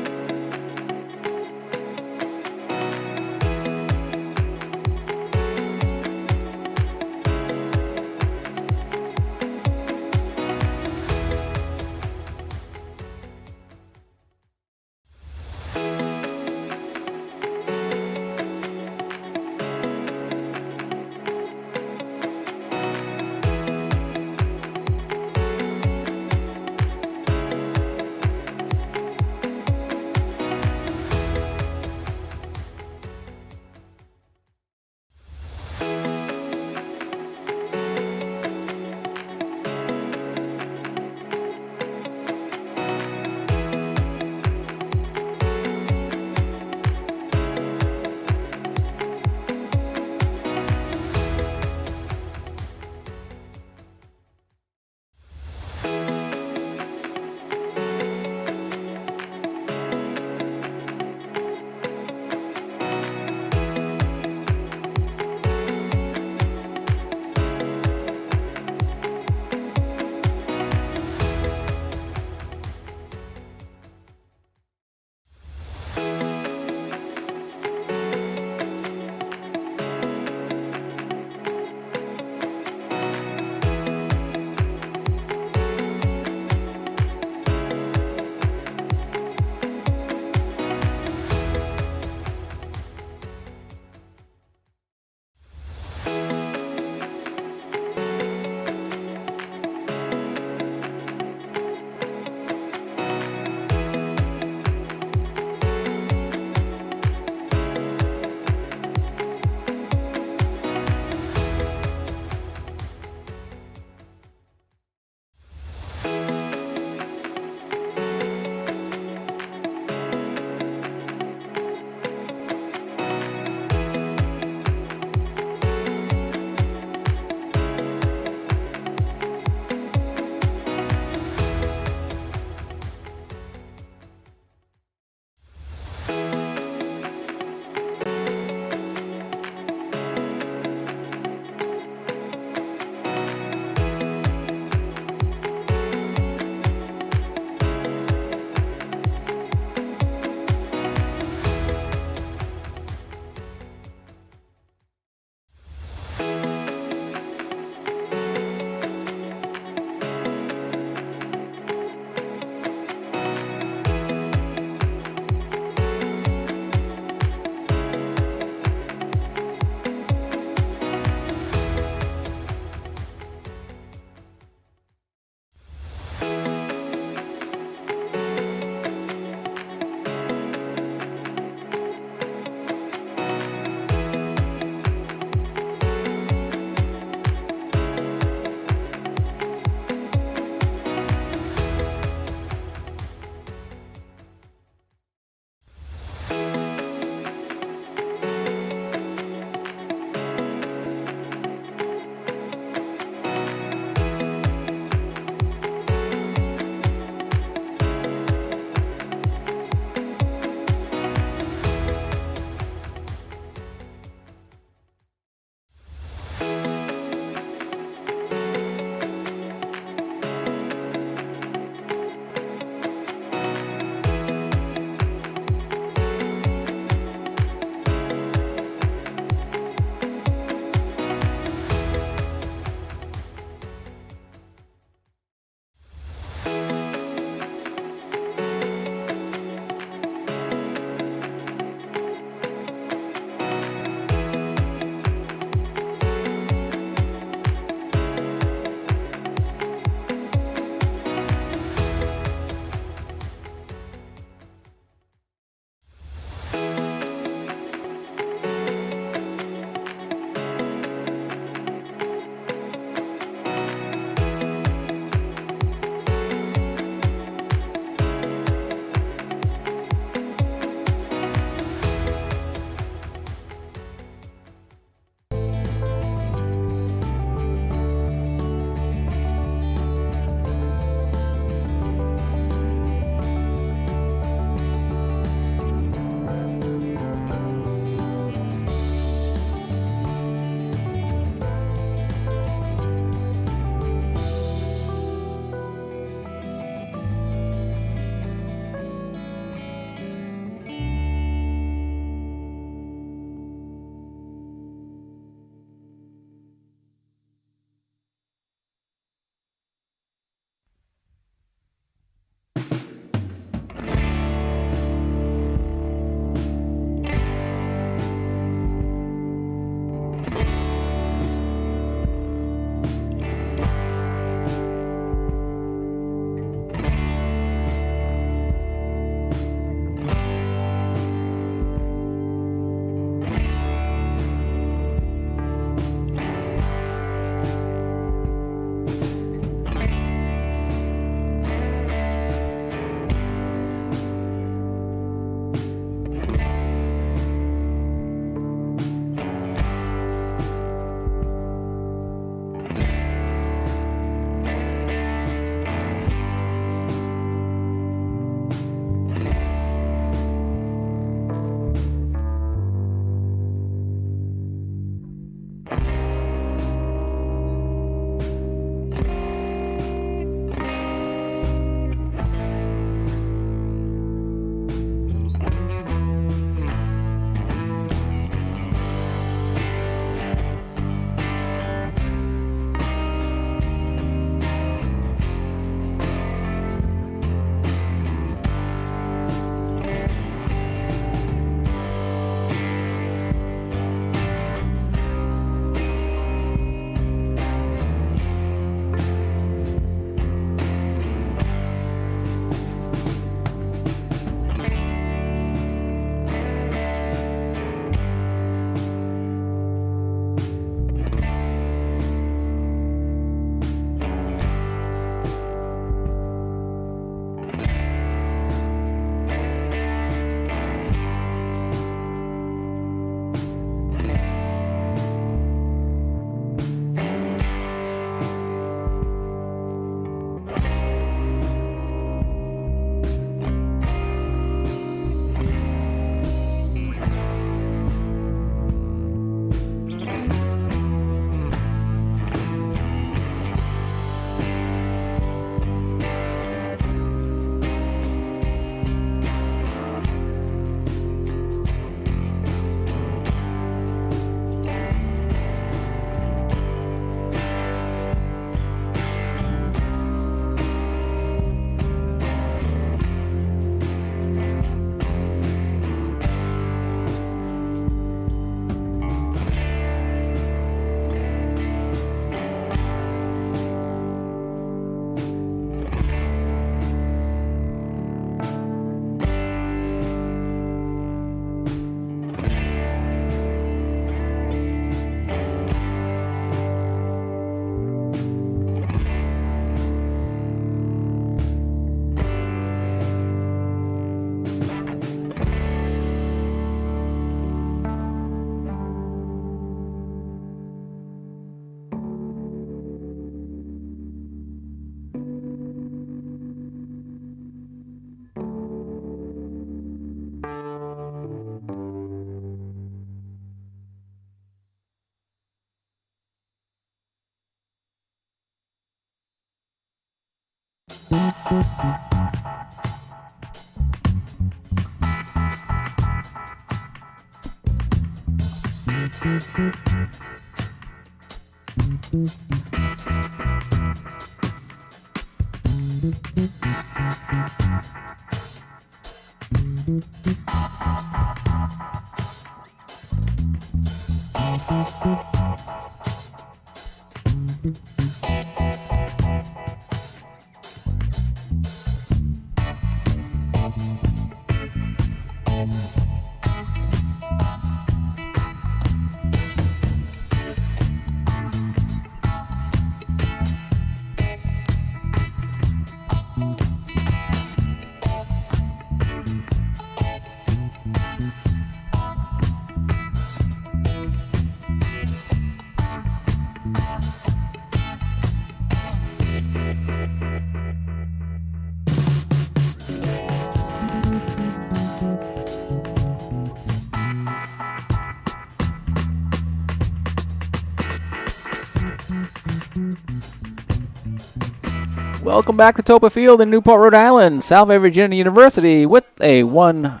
B: Welcome back to Toppa Field in Newport, Rhode Island. Salve Regina University with a 1-0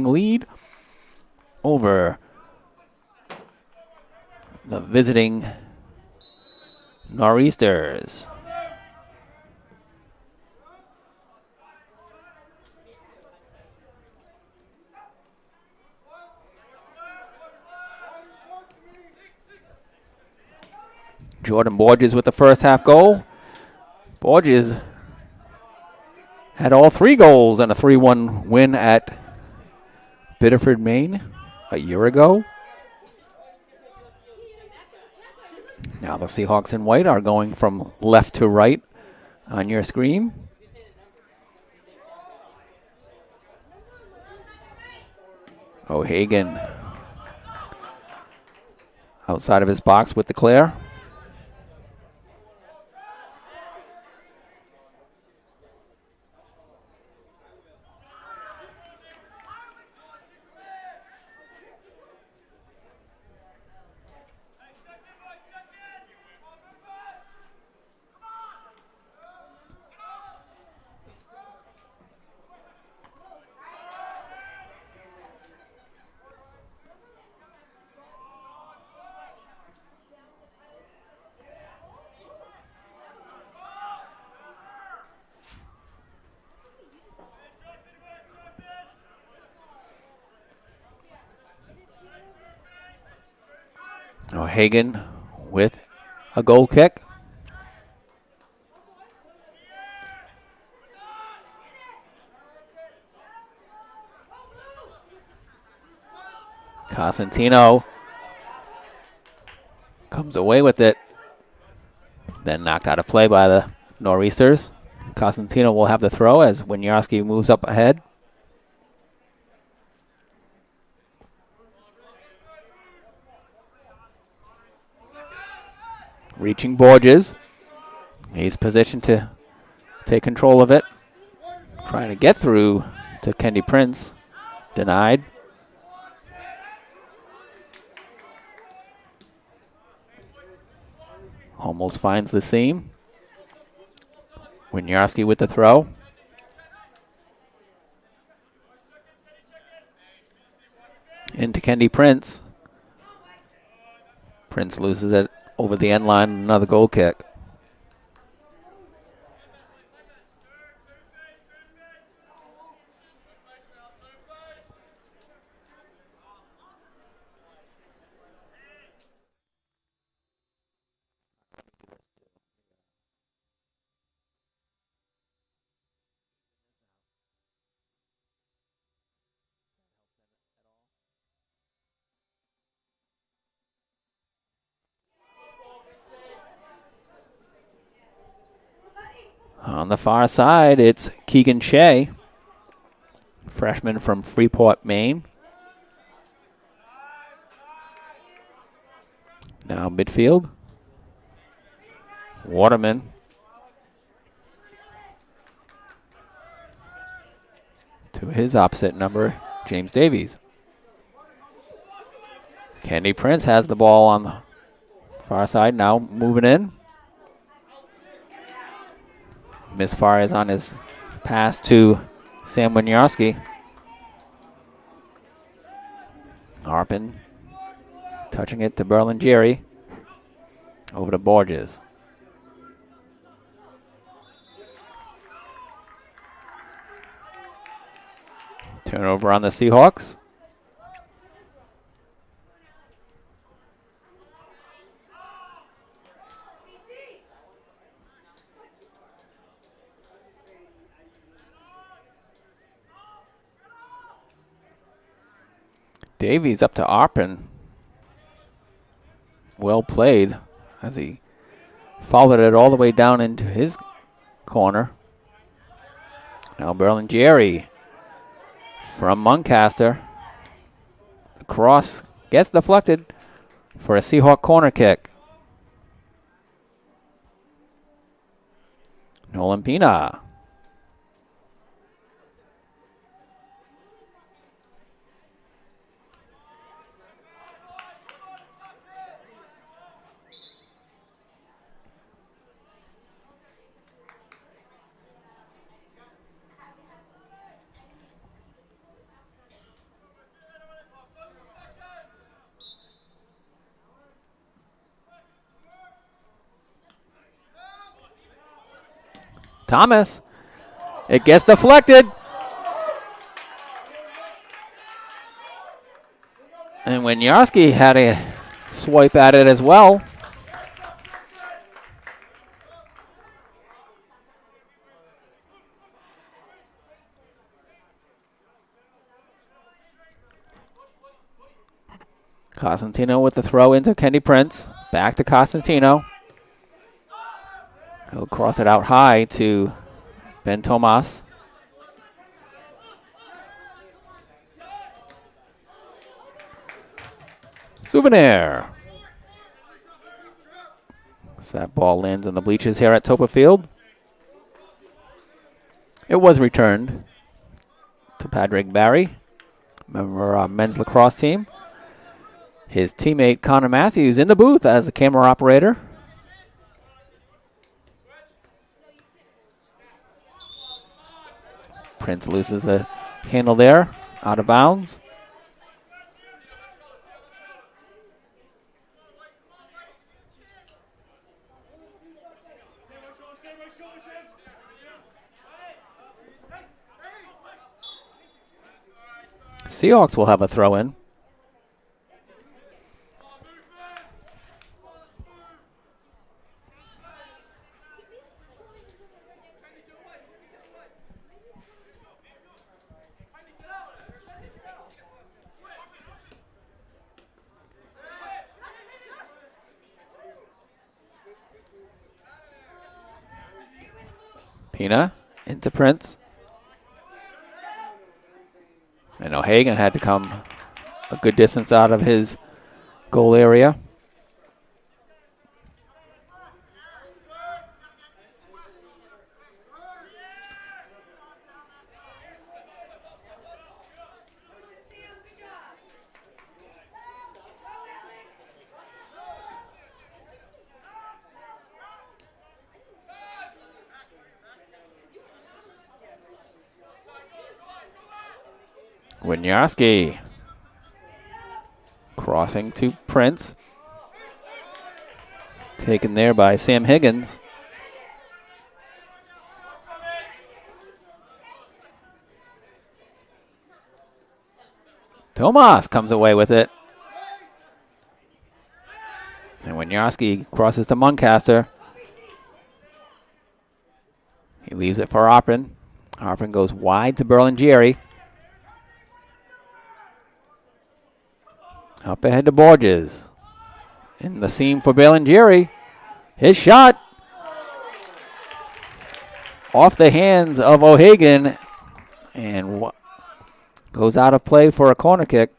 B: lead over the visiting Nor'easters. Jordan Borges with the first half goal. Borges had all 3 goals in a 3-1 win at Biddeford, Maine a year ago. Now the Seahawks in white are going from left to right on your screen. O'Hagan outside of his box with the clear. O'Hagan with a goal kick. Cosentino comes away with it. Then knocked out of play by the Nor'easters. Cosentino will have the throw as Winiarski moves up ahead. Reaching Borges. He's positioned to take control of it. Trying to get through to Kendi Prince. Denied. Almost finds the seam. Winiarski with the throw. Into Kendi Prince. Prince loses it over the end line. Another goal kick. On the far side, it's Keegan Shea, freshman from Freeport, Maine. Now midfield. Waterman. To his opposite number, James Davies. Kendi Prince has the ball on the far side, now moving in. Misfires on his pass to Sam Winiarski. Harpin touching it to Berlingieri. Over to Borges. Turnover on the Seahawks. Davies up to Arpin. Well played as he followed it all the way down into his corner. Now Berlingieri from Muncaster. The cross gets deflected for a Seahawk corner kick. Nolan Pina. Thomas. It gets deflected. And Winiarski had a swipe at it as well. Costantino with the throw into Kenny Prince. Back to Costantino. He'll cross it out high to Ben Tomas. Souvenir. So that ball lands on the bleachers here at Toppa Field. It was returned to Padraig Barry, member of our men's lacrosse team. His teammate Connor Matthews in the booth as the camera operator. Prince loses the handle there, out of bounds. Seahawks will have a throw in. Pina into Prince. And O'Hagan had to come a good distance out of his goal area. Winiarski crossing to Prince. Taken there by Sam Higgins. Tomas comes away with it. And Winiarski crosses to Muncaster. He leaves it for Arpin. Arpin goes wide to Berlingieri. Up ahead to Borges. In the seam for Berlingieri. His shot. Off the hands of O'Hagan. And goes out of play for a corner kick.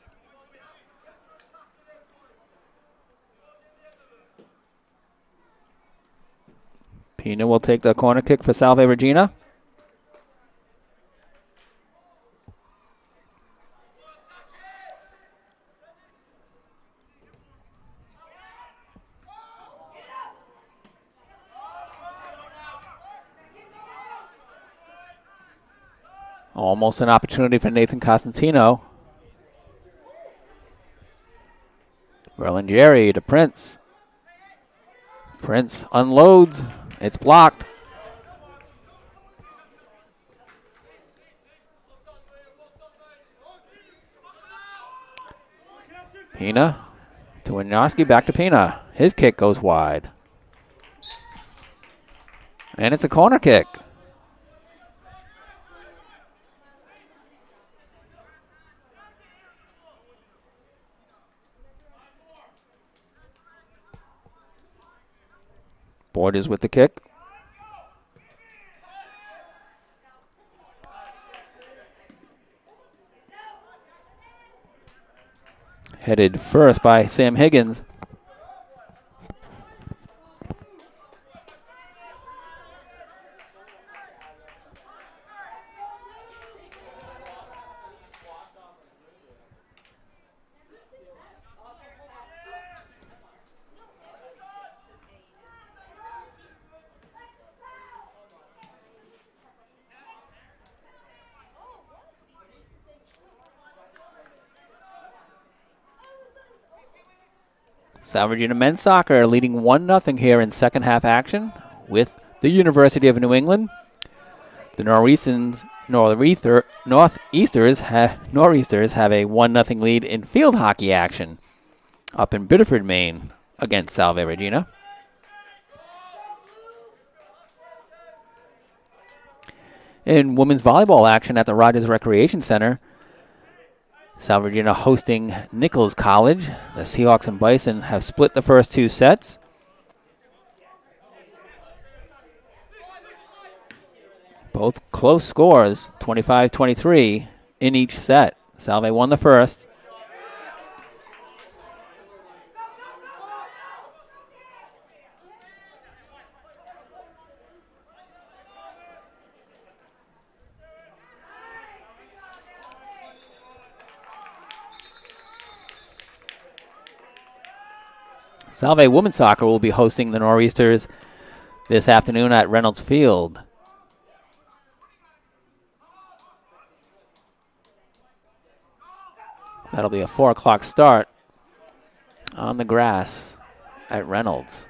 B: Pina will take the corner kick for Salve Regina. Almost an opportunity for Nathan Costantino. Berlingeri to Prince. Prince unloads. It's blocked. Pina to Winiarski, back to Pina. His kick goes wide. And it's a corner kick. Borders with the kick. Headed first by Sam Higgins. Salve Regina men's soccer leading 1-0 here in second half action with the University of New England. The Nor'easters have a 1-0 lead in field hockey action up in Biddeford, Maine against Salve Regina. In women's volleyball action at the Rogers Recreation Center, Salve Regina hosting Nichols College. The Seahawks and Bison have split the first two sets. Both close scores, 25-23 in each set. Salve won the first. Salve Women's Soccer will be hosting the Nor'easters this afternoon at Reynolds Field. That'll be a 4 o'clock start on the grass at Reynolds.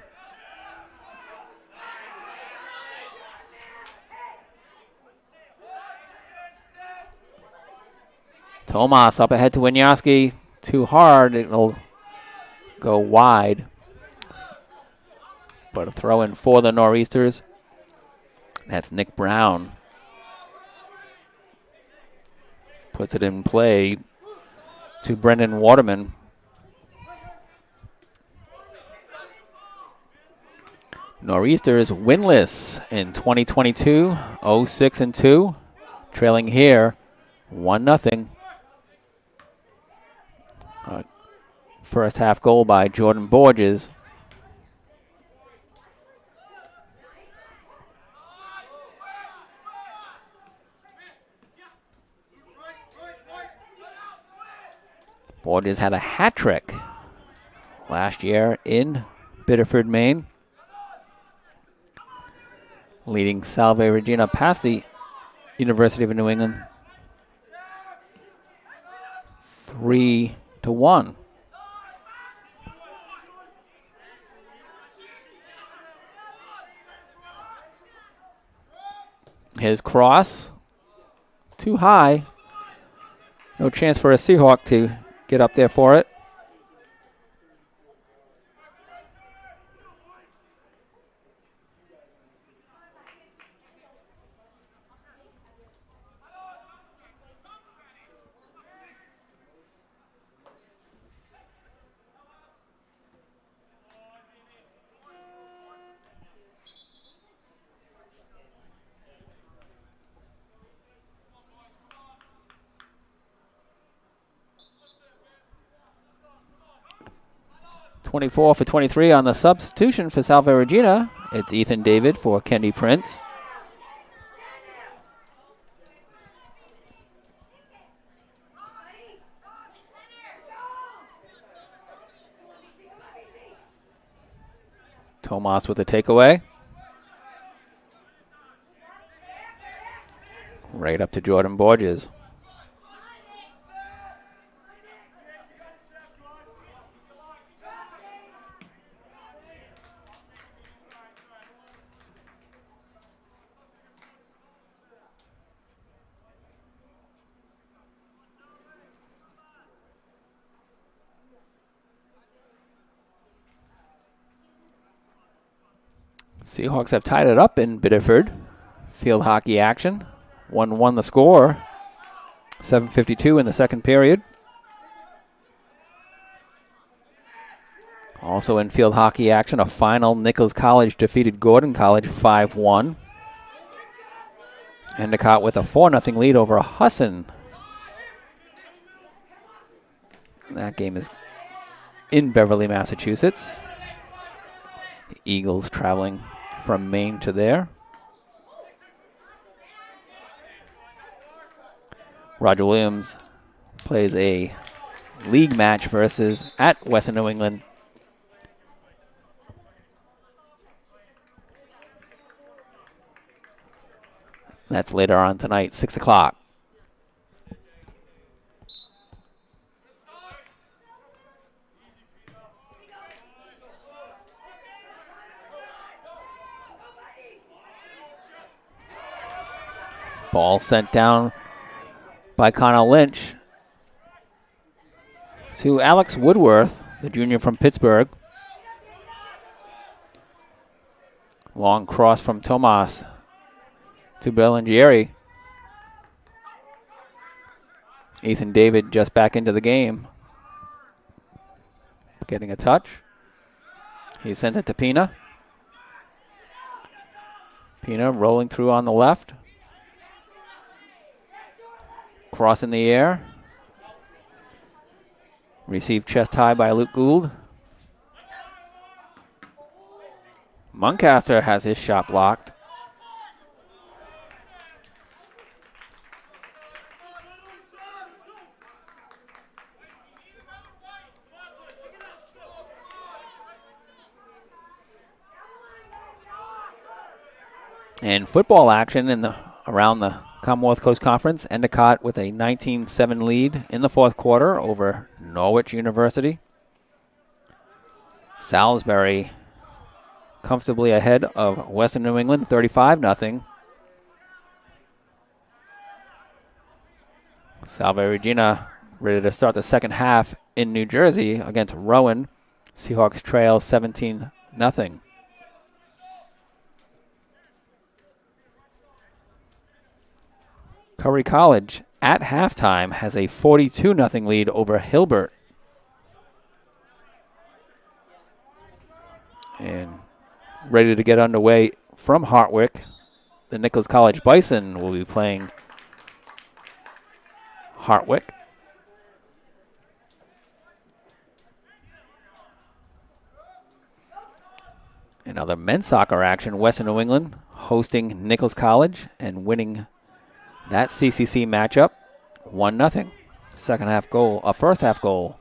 B: Tomas up ahead to Winiarski. Too hard. It'll go wide. But a throw in for the Nor'easters. That's Nick Brown. Puts it in play to Brendan Waterman. Nor'easters winless in 2022, 0-6-2. Trailing here 1-0. First half goal by Jordan Borges. Borges had a hat trick last year in Biddeford, Maine, leading Salve Regina past the University of New England 3-1. His cross, too high. No chance for a Seahawk to get up there for it. (24 for 23 on the substitution for Salve Regina. It's Ethan David for Kenny Prince. Tomas with a takeaway. Right up to Jordan Borges. Seahawks have tied it up in Biddeford. Field hockey action. 1-1 the score. 7:52 in the second period. Also in field hockey action, a final. Nichols College defeated Gordon College 5-1. Endicott with a 4-0 lead over Husson. That game is in Beverly, Massachusetts. The Eagles traveling from Maine to there. Roger Williams plays a league match versus at Western New England. That's later on tonight, 6 o'clock. Ball sent down by Connor Lynch to Alex Woodworth, the junior from Pittsburgh. Long cross from Tomas to Bellingieri. Ethan David just back into the game. Getting a touch. He sent it to Pina. Pina rolling through on the left. Cross in the air. Received chest high by Luke Gould. Muncaster has his shot blocked. And football action around the Commonwealth Coast Conference. Endicott with a 19-7 lead in the fourth quarter over Norwich University. Salisbury comfortably ahead of Western New England, 35-0. Salve Regina ready to start the second half in New Jersey against Rowan. Seahawks trail 17-0. Curry College at halftime has a 42-0 lead over Hilbert. And ready to get underway from Hartwick. The Nichols College Bison will be playing Hartwick. In other men's soccer action, Western New England hosting Nichols College and winning that CCC matchup 1-0. Second half goal, a first half goal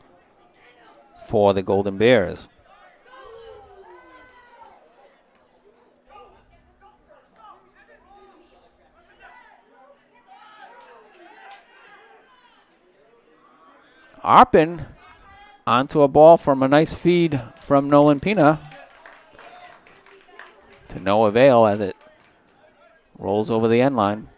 B: for the Golden Bears. Arpin onto a ball from a nice feed from Nolan Pina. To no avail as it rolls over the end line.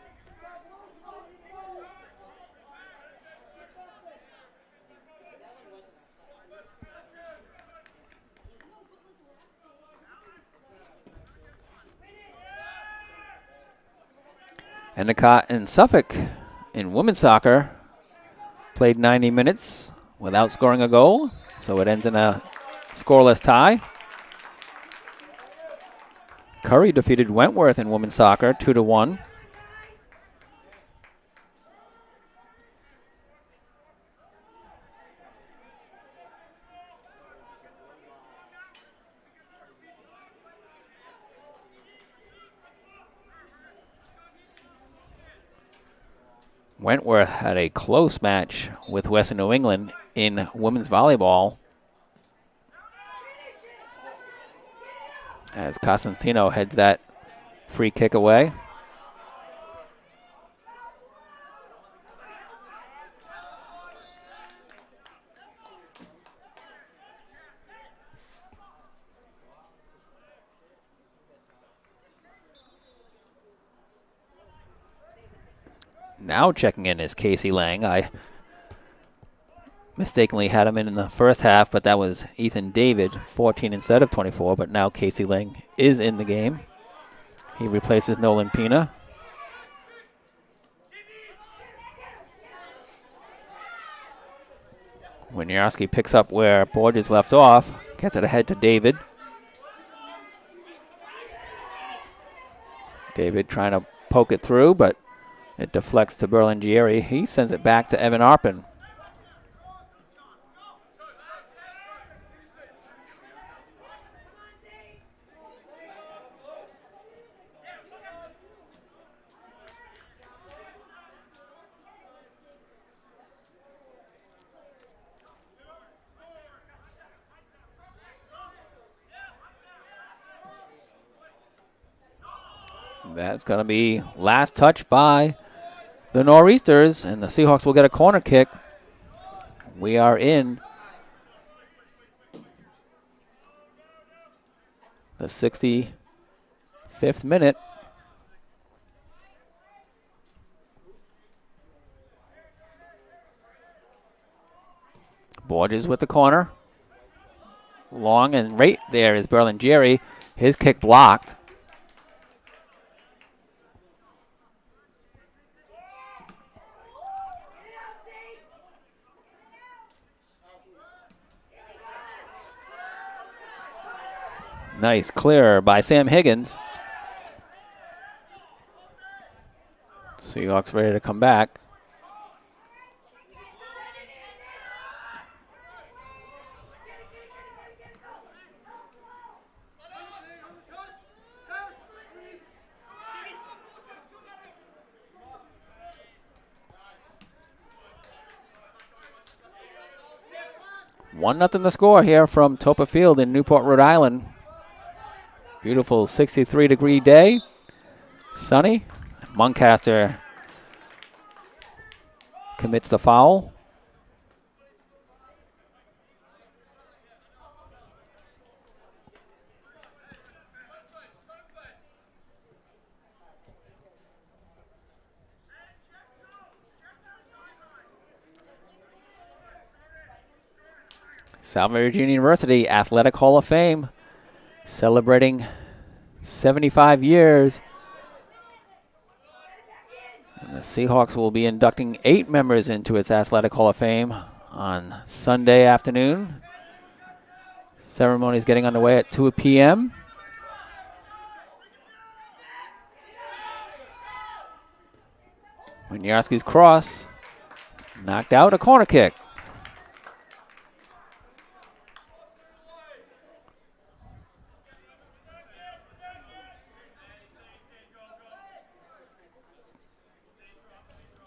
B: Endicott and Suffolk in women's soccer played 90 minutes without scoring a goal, so it ends in a scoreless tie. Curry defeated Wentworth in women's soccer 2-1. Wentworth had a close match with Western New England in women's volleyball as Costantino heads that free kick away. Now checking in is Casey Lang. I mistakenly had him in the first half, but that was Ethan David, 14 instead of 24. But now Casey Lang is in the game. He replaces Nolan Pina. Winiarski picks up where Borges left off, gets it ahead to David. David trying to poke it through, but it deflects to Berlingieri. He sends it back to Evan Arpin. That's going to be last touch by the Nor'easters, and the Seahawks will get a corner kick. We are in the 65th minute. Borges with the corner. Long, and right there is Berlingieri. His kick blocked. Nice clear by Sam Higgins. Seahawks ready to come back. One nothing the score here from Toppa Field in Newport, Rhode Island. Beautiful 63-degree day. Sunny. Muncaster commits the foul. Salve Regina University Athletic Hall of Fame celebrating 75 years. And the Seahawks will be inducting 8 members into its Athletic Hall of Fame on Sunday afternoon. Ceremony is getting underway at 2 p.m. Winiarski's cross knocked out, a corner kick.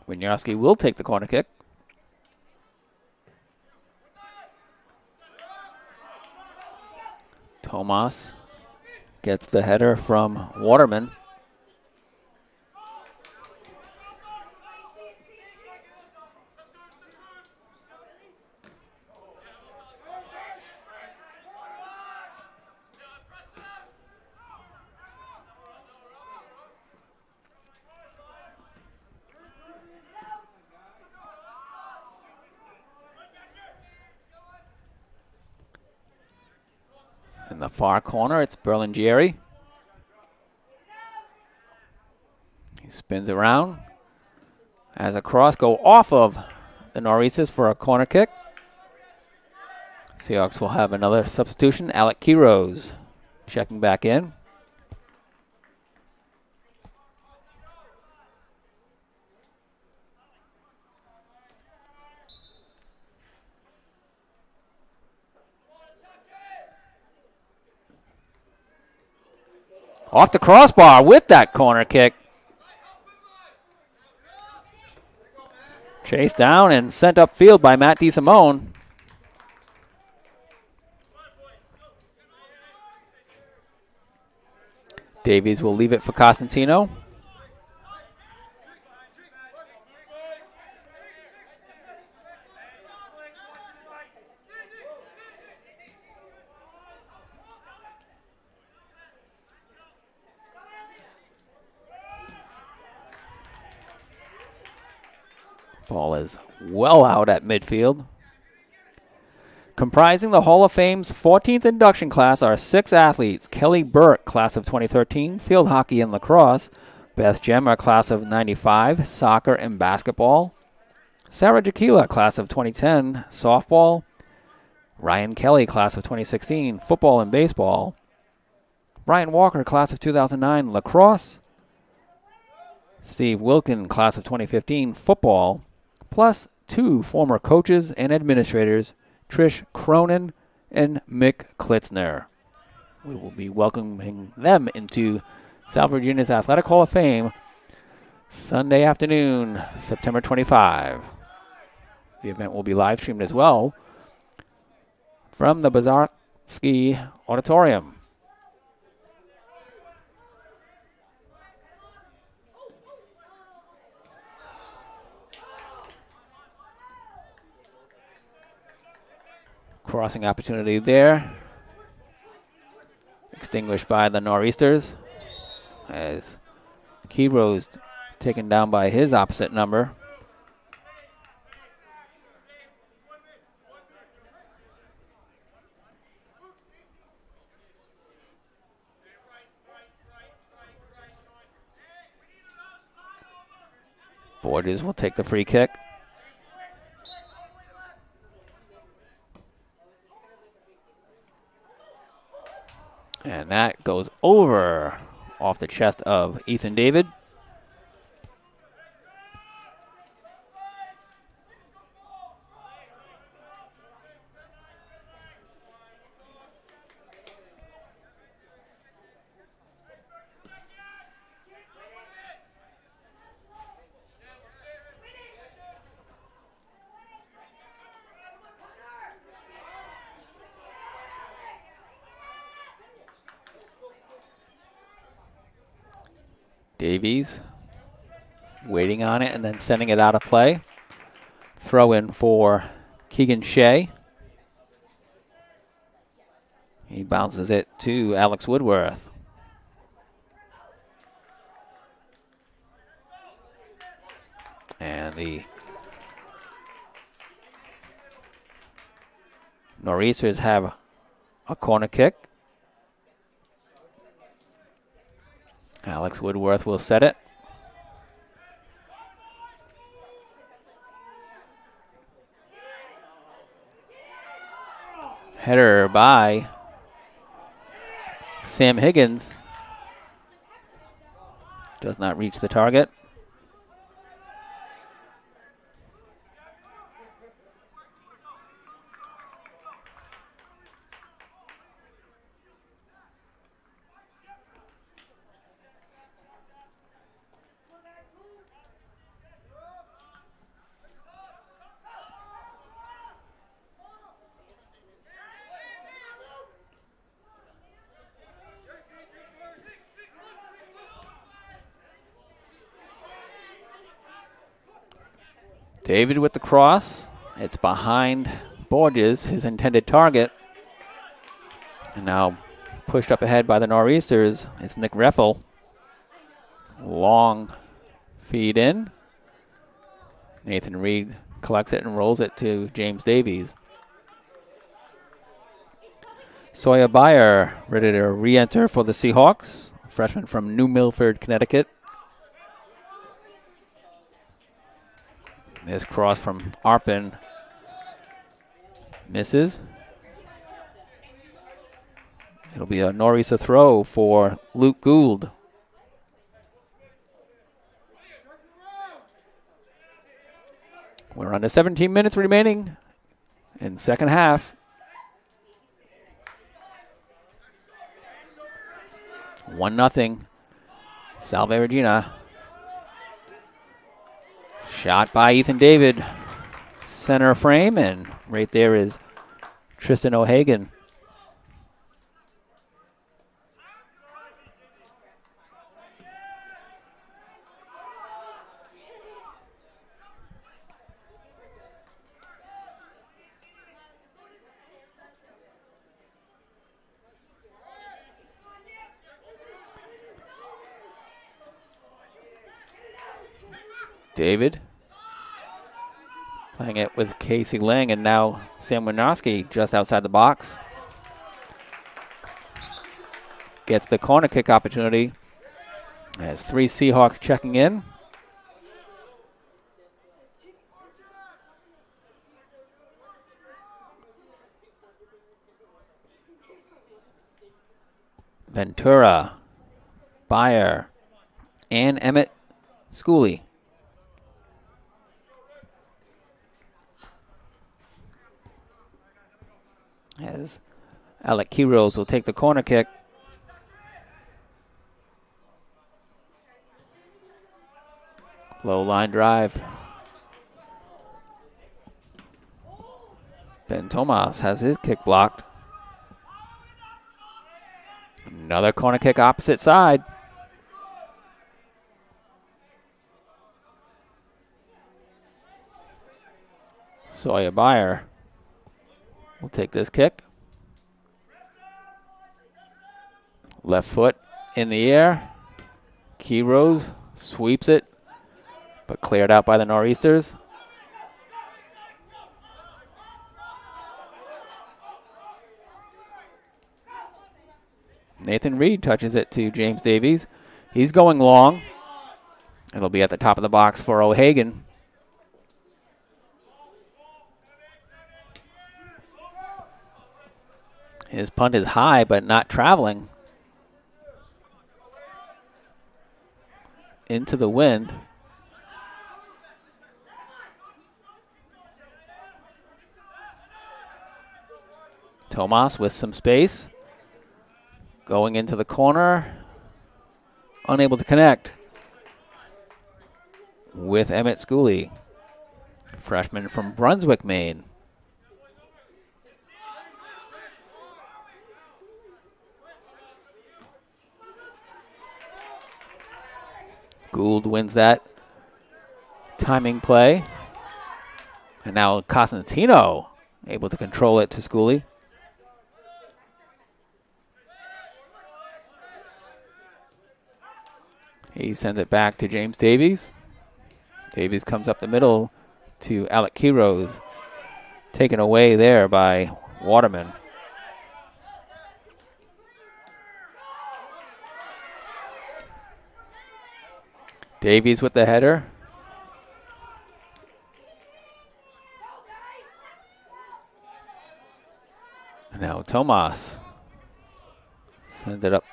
B: Winiarski will take the corner kick. Tomas gets the header from Waterman. In the far corner, it's Berlingieri. He spins around. Has a cross go off of the Nor'easters for a corner kick. Seahawks will have another substitution. Alec Quiroz checking back in. Off the crossbar with that corner kick. Chased down and sent upfield by Matt DeSimone. Davies will leave it for Cosentino. Ball is well out at midfield. Comprising the Hall of Fame's 14th induction class are 6 athletes. Kelly Burke, class of 2013, field hockey and lacrosse. Beth Gemmer, class of 95, soccer and basketball. Sarah Jaquila, class of 2010, softball. Ryan Kelly, class of 2016, football and baseball. Brian Walker, class of 2009, lacrosse. Steve Wilkin, class of 2015, football. Plus 2 former coaches and administrators, Trish Cronin and Mick Klitzner. We will be welcoming them into Salve Regina's Athletic Hall of Fame Sunday afternoon, September 25. The event will be live streamed as well from the Bazarski Auditorium. Crossing opportunity there. Extinguished by the Nor'easters as Keybro's taken down by his opposite number. Borges will take the free kick. And that goes over off the chest of Ethan David. Davies waiting on it and then sending it out of play. Throw in for Keegan Shea. He bounces it to Alex Woodworth. And the Nor'easters have a corner kick. Alex Woodworth will set it. Header by Sam Higgins. Does not reach the target. David with the cross. It's behind Borges, his intended target. And now pushed up ahead by the Nor'easters. It's Nick Reffel. Long feed in. Nathan Reed collects it and rolls it to James Davies. Sawyer Byer ready to re-enter for the Seahawks. Freshman from New Milford, Connecticut. This cross from Arpin misses. It'll be a Nor'easter throw for Luke Gould. We're under 17 minutes remaining in second half. 1-0. Salve Regina. Shot by Ethan David. Center frame, and right there is Tristan O'Hagan. David Playing it with Casey Lang, and now Sam Winarski just outside the box. Gets the corner kick opportunity. Has 3 Seahawks checking in. Ventura, Byer, and Emmett Schooley. As Alec Quiros will take the corner kick. Low line drive. Ben Tomas has his kick blocked. Another corner kick opposite side. Sawyer Byer will take this kick. Left foot in the air. Quiros sweeps it, but cleared out by the Nor'easters. Nathan Reed touches it to James Davies. He's going long. It'll be at the top of the box for O'Hagan. His punt is high, but not traveling. Into the wind. Tomas with some space. Going into the corner. Unable to connect. With Emmett Schooley. Freshman from Brunswick, Maine. Gould wins that timing play. And now Cosentino able to control it to Schooley. He sends it back to James Davies. Davies comes up the middle to Alec Quiros. Taken away there by Waterman. Davies with the header. And now Tomas sends it up.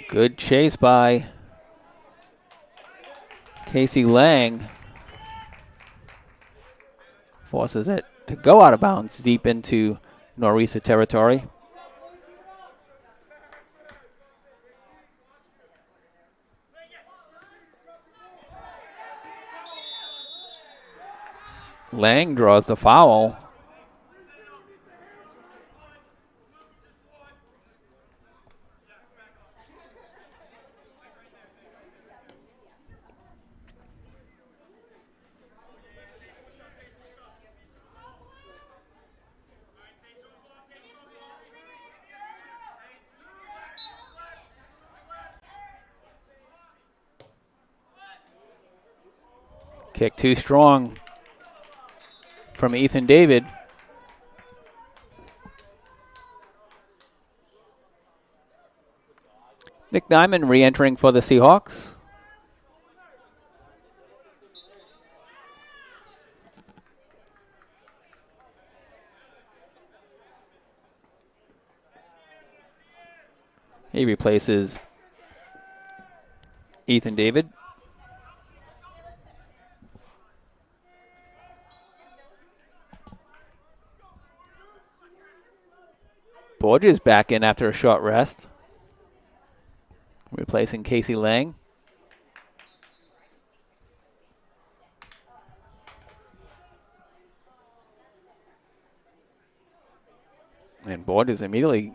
B: Good chase by Casey Lang. Forces it to go out of bounds deep into Nor'easter territory. Lang draws the foul. Kick too strong from Ethan David. Nick Diamond re-entering for the Seahawks. He replaces Ethan David. Borges back in after a short rest, replacing Casey Lang. And Borges immediately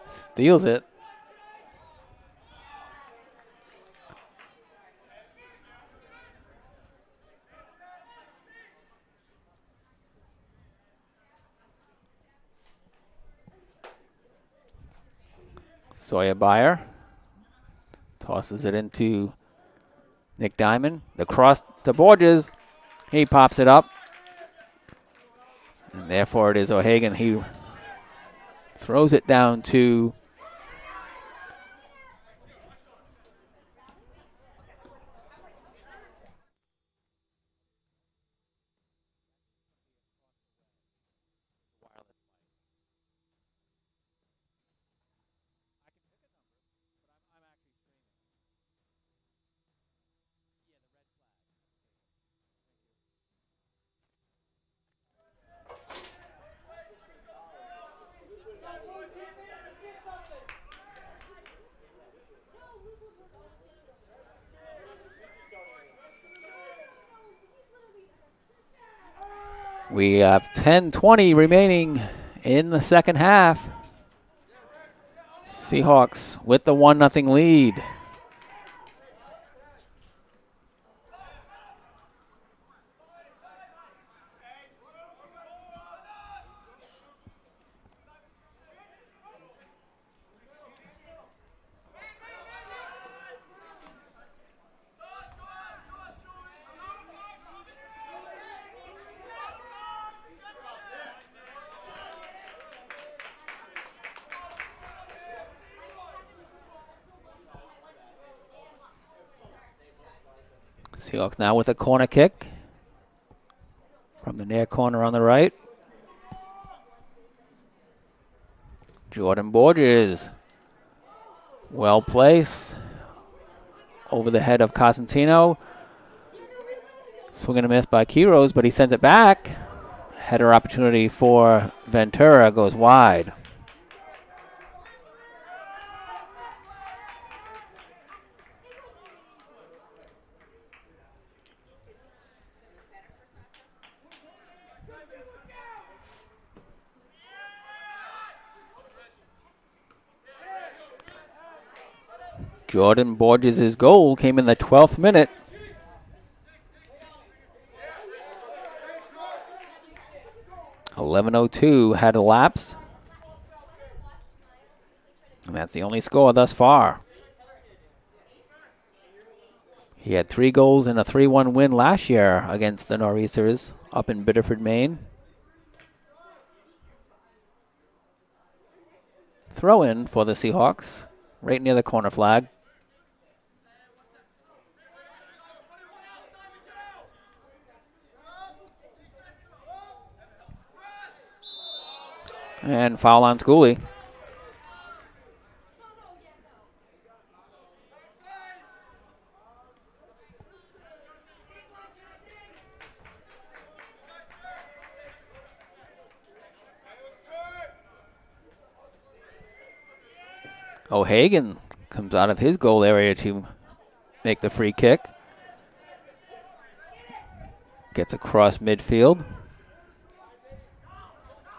B: steals it. Sawyer Byer Tosses it into Nick Diamond. The cross to Borges. He pops it up. And therefore it is O'Hagan. He throws it down to we have 10:20 remaining in the second half. Seahawks with the 1-0 lead. Seahawks now with a corner kick from the near corner on the right. Jordan Borges, well placed over the head of Cosentino. Swing and a miss by Quiros, but he sends it back. Header opportunity for Ventura goes wide. Jordan Borges' goal came in the 12th minute. .11:02 had elapsed. And that's the only score thus far. He had 3 goals in a 3-1 win last year against the Nor'easters up in Biddeford, Maine. Throw in for the Seahawks, right near the corner flag. And foul on Schooley. O'Hagan comes out of his goal area to make the free kick. Gets across midfield,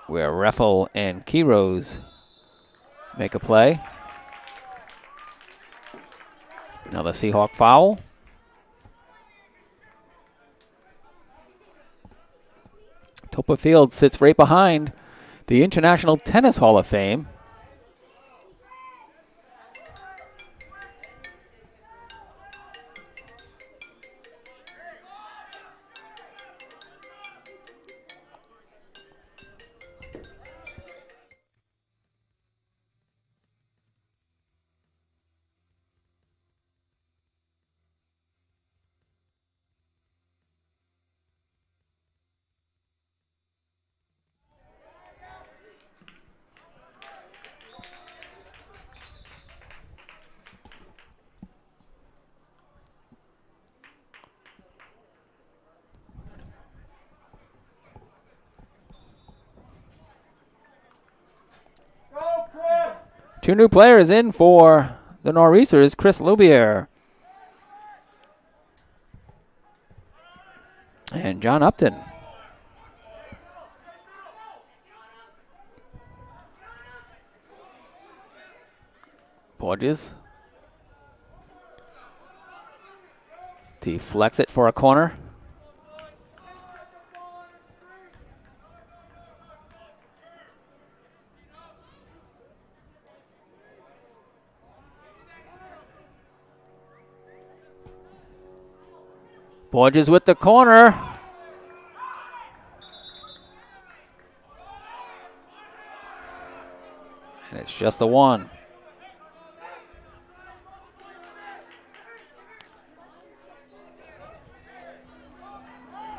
B: where Reffel and Quiros make a play. Another Seahawk foul. Toppa Field sits right behind the International Tennis Hall of Fame. Two new players in for the Nor'easters, Chris Lubier and John Upton. Borges deflects it for a corner. Borges with the corner. And it's just the one.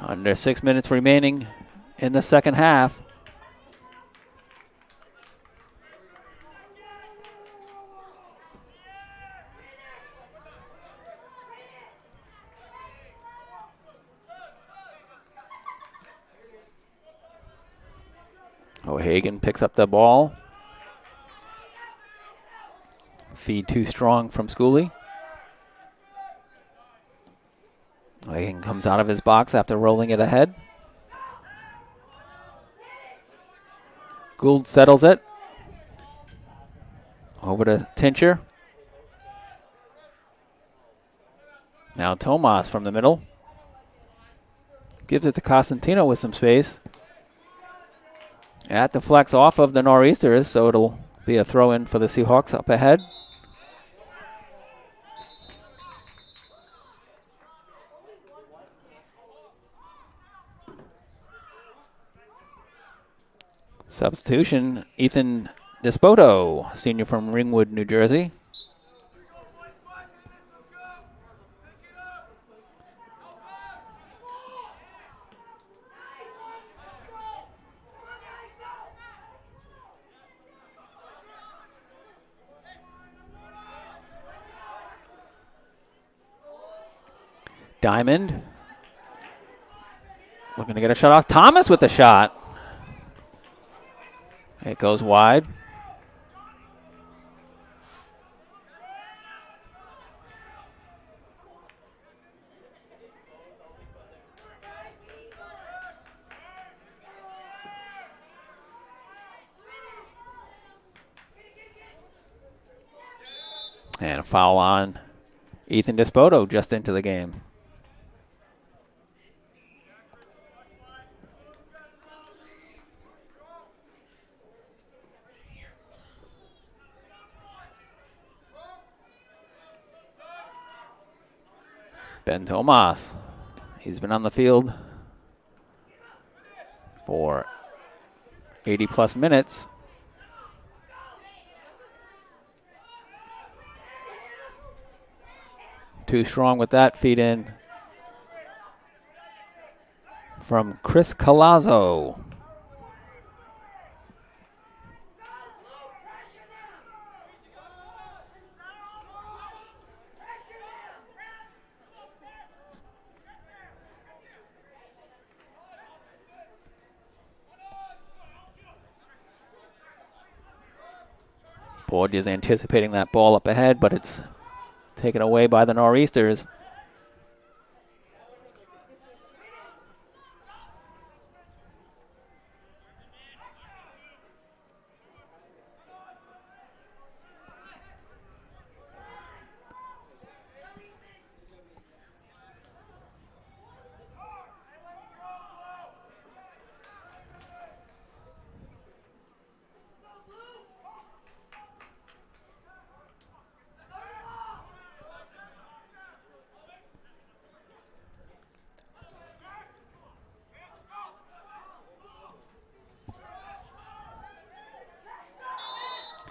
B: Under 6 minutes remaining in the second half. O'Hagan picks up the ball. Feed too strong from Schooley. O'Hagan comes out of his box after rolling it ahead. Gould settles it. Over to Tincher. Now Tomas from the middle. Gives it to Costantino with some space. That deflects off of the Nor'easters, so it'll be a throw-in for the Seahawks up ahead. Substitution, Ethan Despoto, senior from Ringwood, New Jersey. Diamond looking to get a shot off. Thomas with the shot. It goes wide. And a foul on Ethan Despoto just into the game. Ben Tomas, he's been on the field for 80-plus minutes. Too strong with that feed in from Chris Colazzo. Borges anticipating that ball up ahead, but it's taken away by the Nor'easters.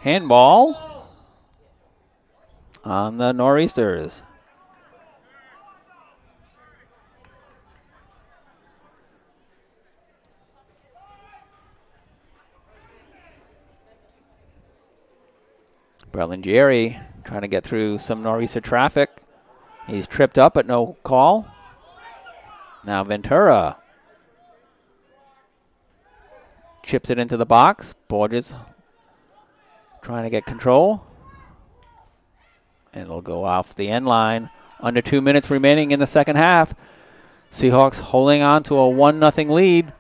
B: Handball on the Nor'easters. Berlingeri trying to get through some Nor'easter traffic. He's tripped up, but no call. Now Ventura chips it into the box. Borges trying to get control. And it'll go off the end line. Under 2 minutes remaining in the second half. Seahawks holding on to a 1-0 lead.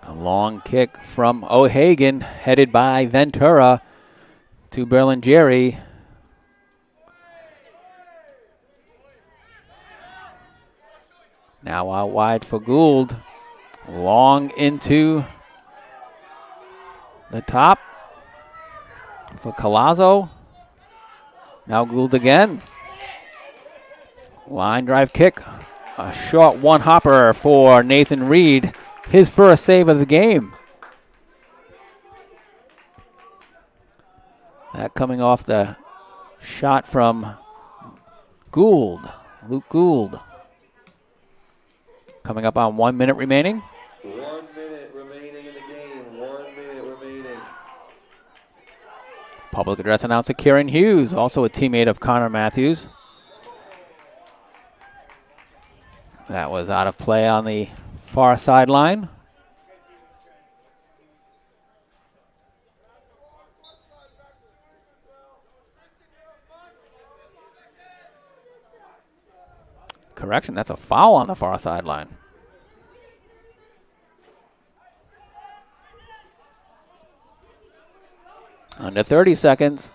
B: A long kick from O'Hagan, headed by Ventura to Berlingeri. Now out wide for Gould. Long into the top for Colazzo. Now Gould again. Line drive kick. A short one-hopper for Nathan Reed. His first save of the game. That coming off the shot from Gould. Luke Gould. Coming up on 1 minute remaining.
A: 1 minute remaining in the game. 1 minute remaining.
B: Public address announcer Kieran Hughes, also a teammate of Connor Matthews. That was out of play on the far sideline. Correction, that's a foul on the far sideline. Under 30 seconds.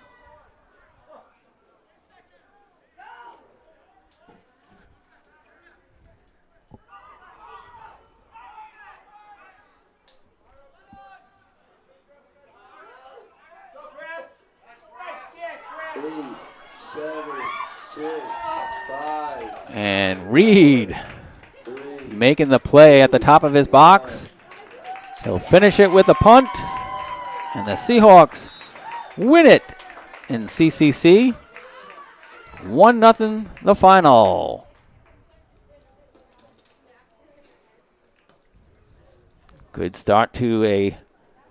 A: Eight, 7, 6, 5.
B: And Reed
A: 3.
B: making the play at the top of his box. He'll finish it with a punt. And the Seahawks win it in CCC. 1-0 the final. Good start to a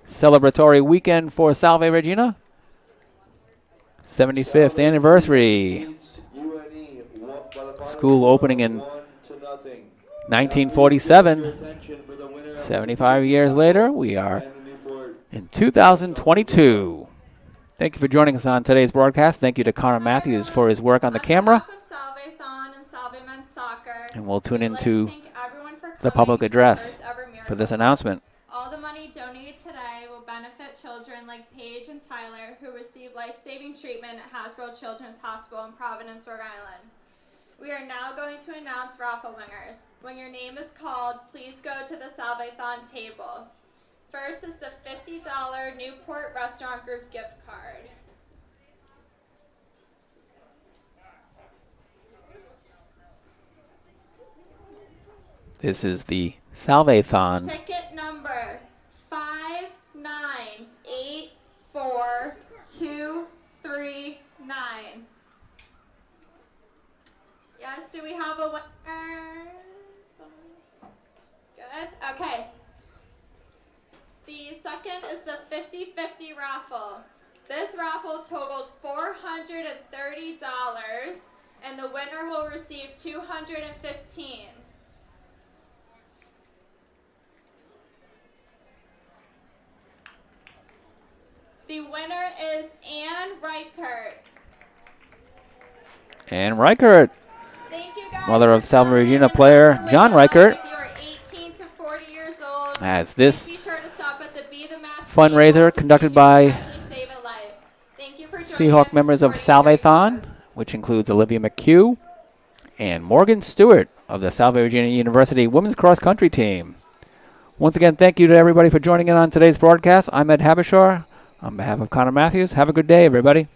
B: celebratory weekend for Salve Regina. 75th anniversary. School opening in 1947. 75 years later, we are in 2022. Thank you for joining us on today's broadcast. Thank you to Connor Matthews for his work on the camera. And we'll tune into the public address for this announcement.
H: All the money donated today will benefit children like Paige and Tyler who received life-saving treatment at Hasbro Children's Hospital in Providence, Rhode Island. We are now going to announce raffle winners. When your name is called, please go to the Salvathon table. First is the $50 Newport Restaurant Group gift card.
B: This is the Salvathon.
H: Ticket number 5984239. Yes, do we have a winner? Good, okay. The second is the 50-50 raffle. This raffle totaled $430 and the winner will receive $215. The winner is Ann Reichert.
B: Ann Reichert,
H: Thank you guys
B: mother of
H: for
B: Salve
H: coming.
B: Regina
H: And
B: player
H: another
B: John
H: way
B: Reichert.
H: If you are 18 to 40 years old,
B: As this
H: be sure to stop at the Be the Match
B: fundraiser
H: table to
B: conducted
H: see if you
B: by
H: can actually save a life. Thank you for joining us
B: Seahawk
H: and
B: members of
H: supporting the great
B: Salvathon,
H: cause.
B: which includes Olivia McHugh and Morgan Stewart of the Salve Regina University women's cross country team. Once again, thank you to everybody for joining in on today's broadcast. I'm Ed Habishar on behalf of Connor Matthews. Have a good day, everybody.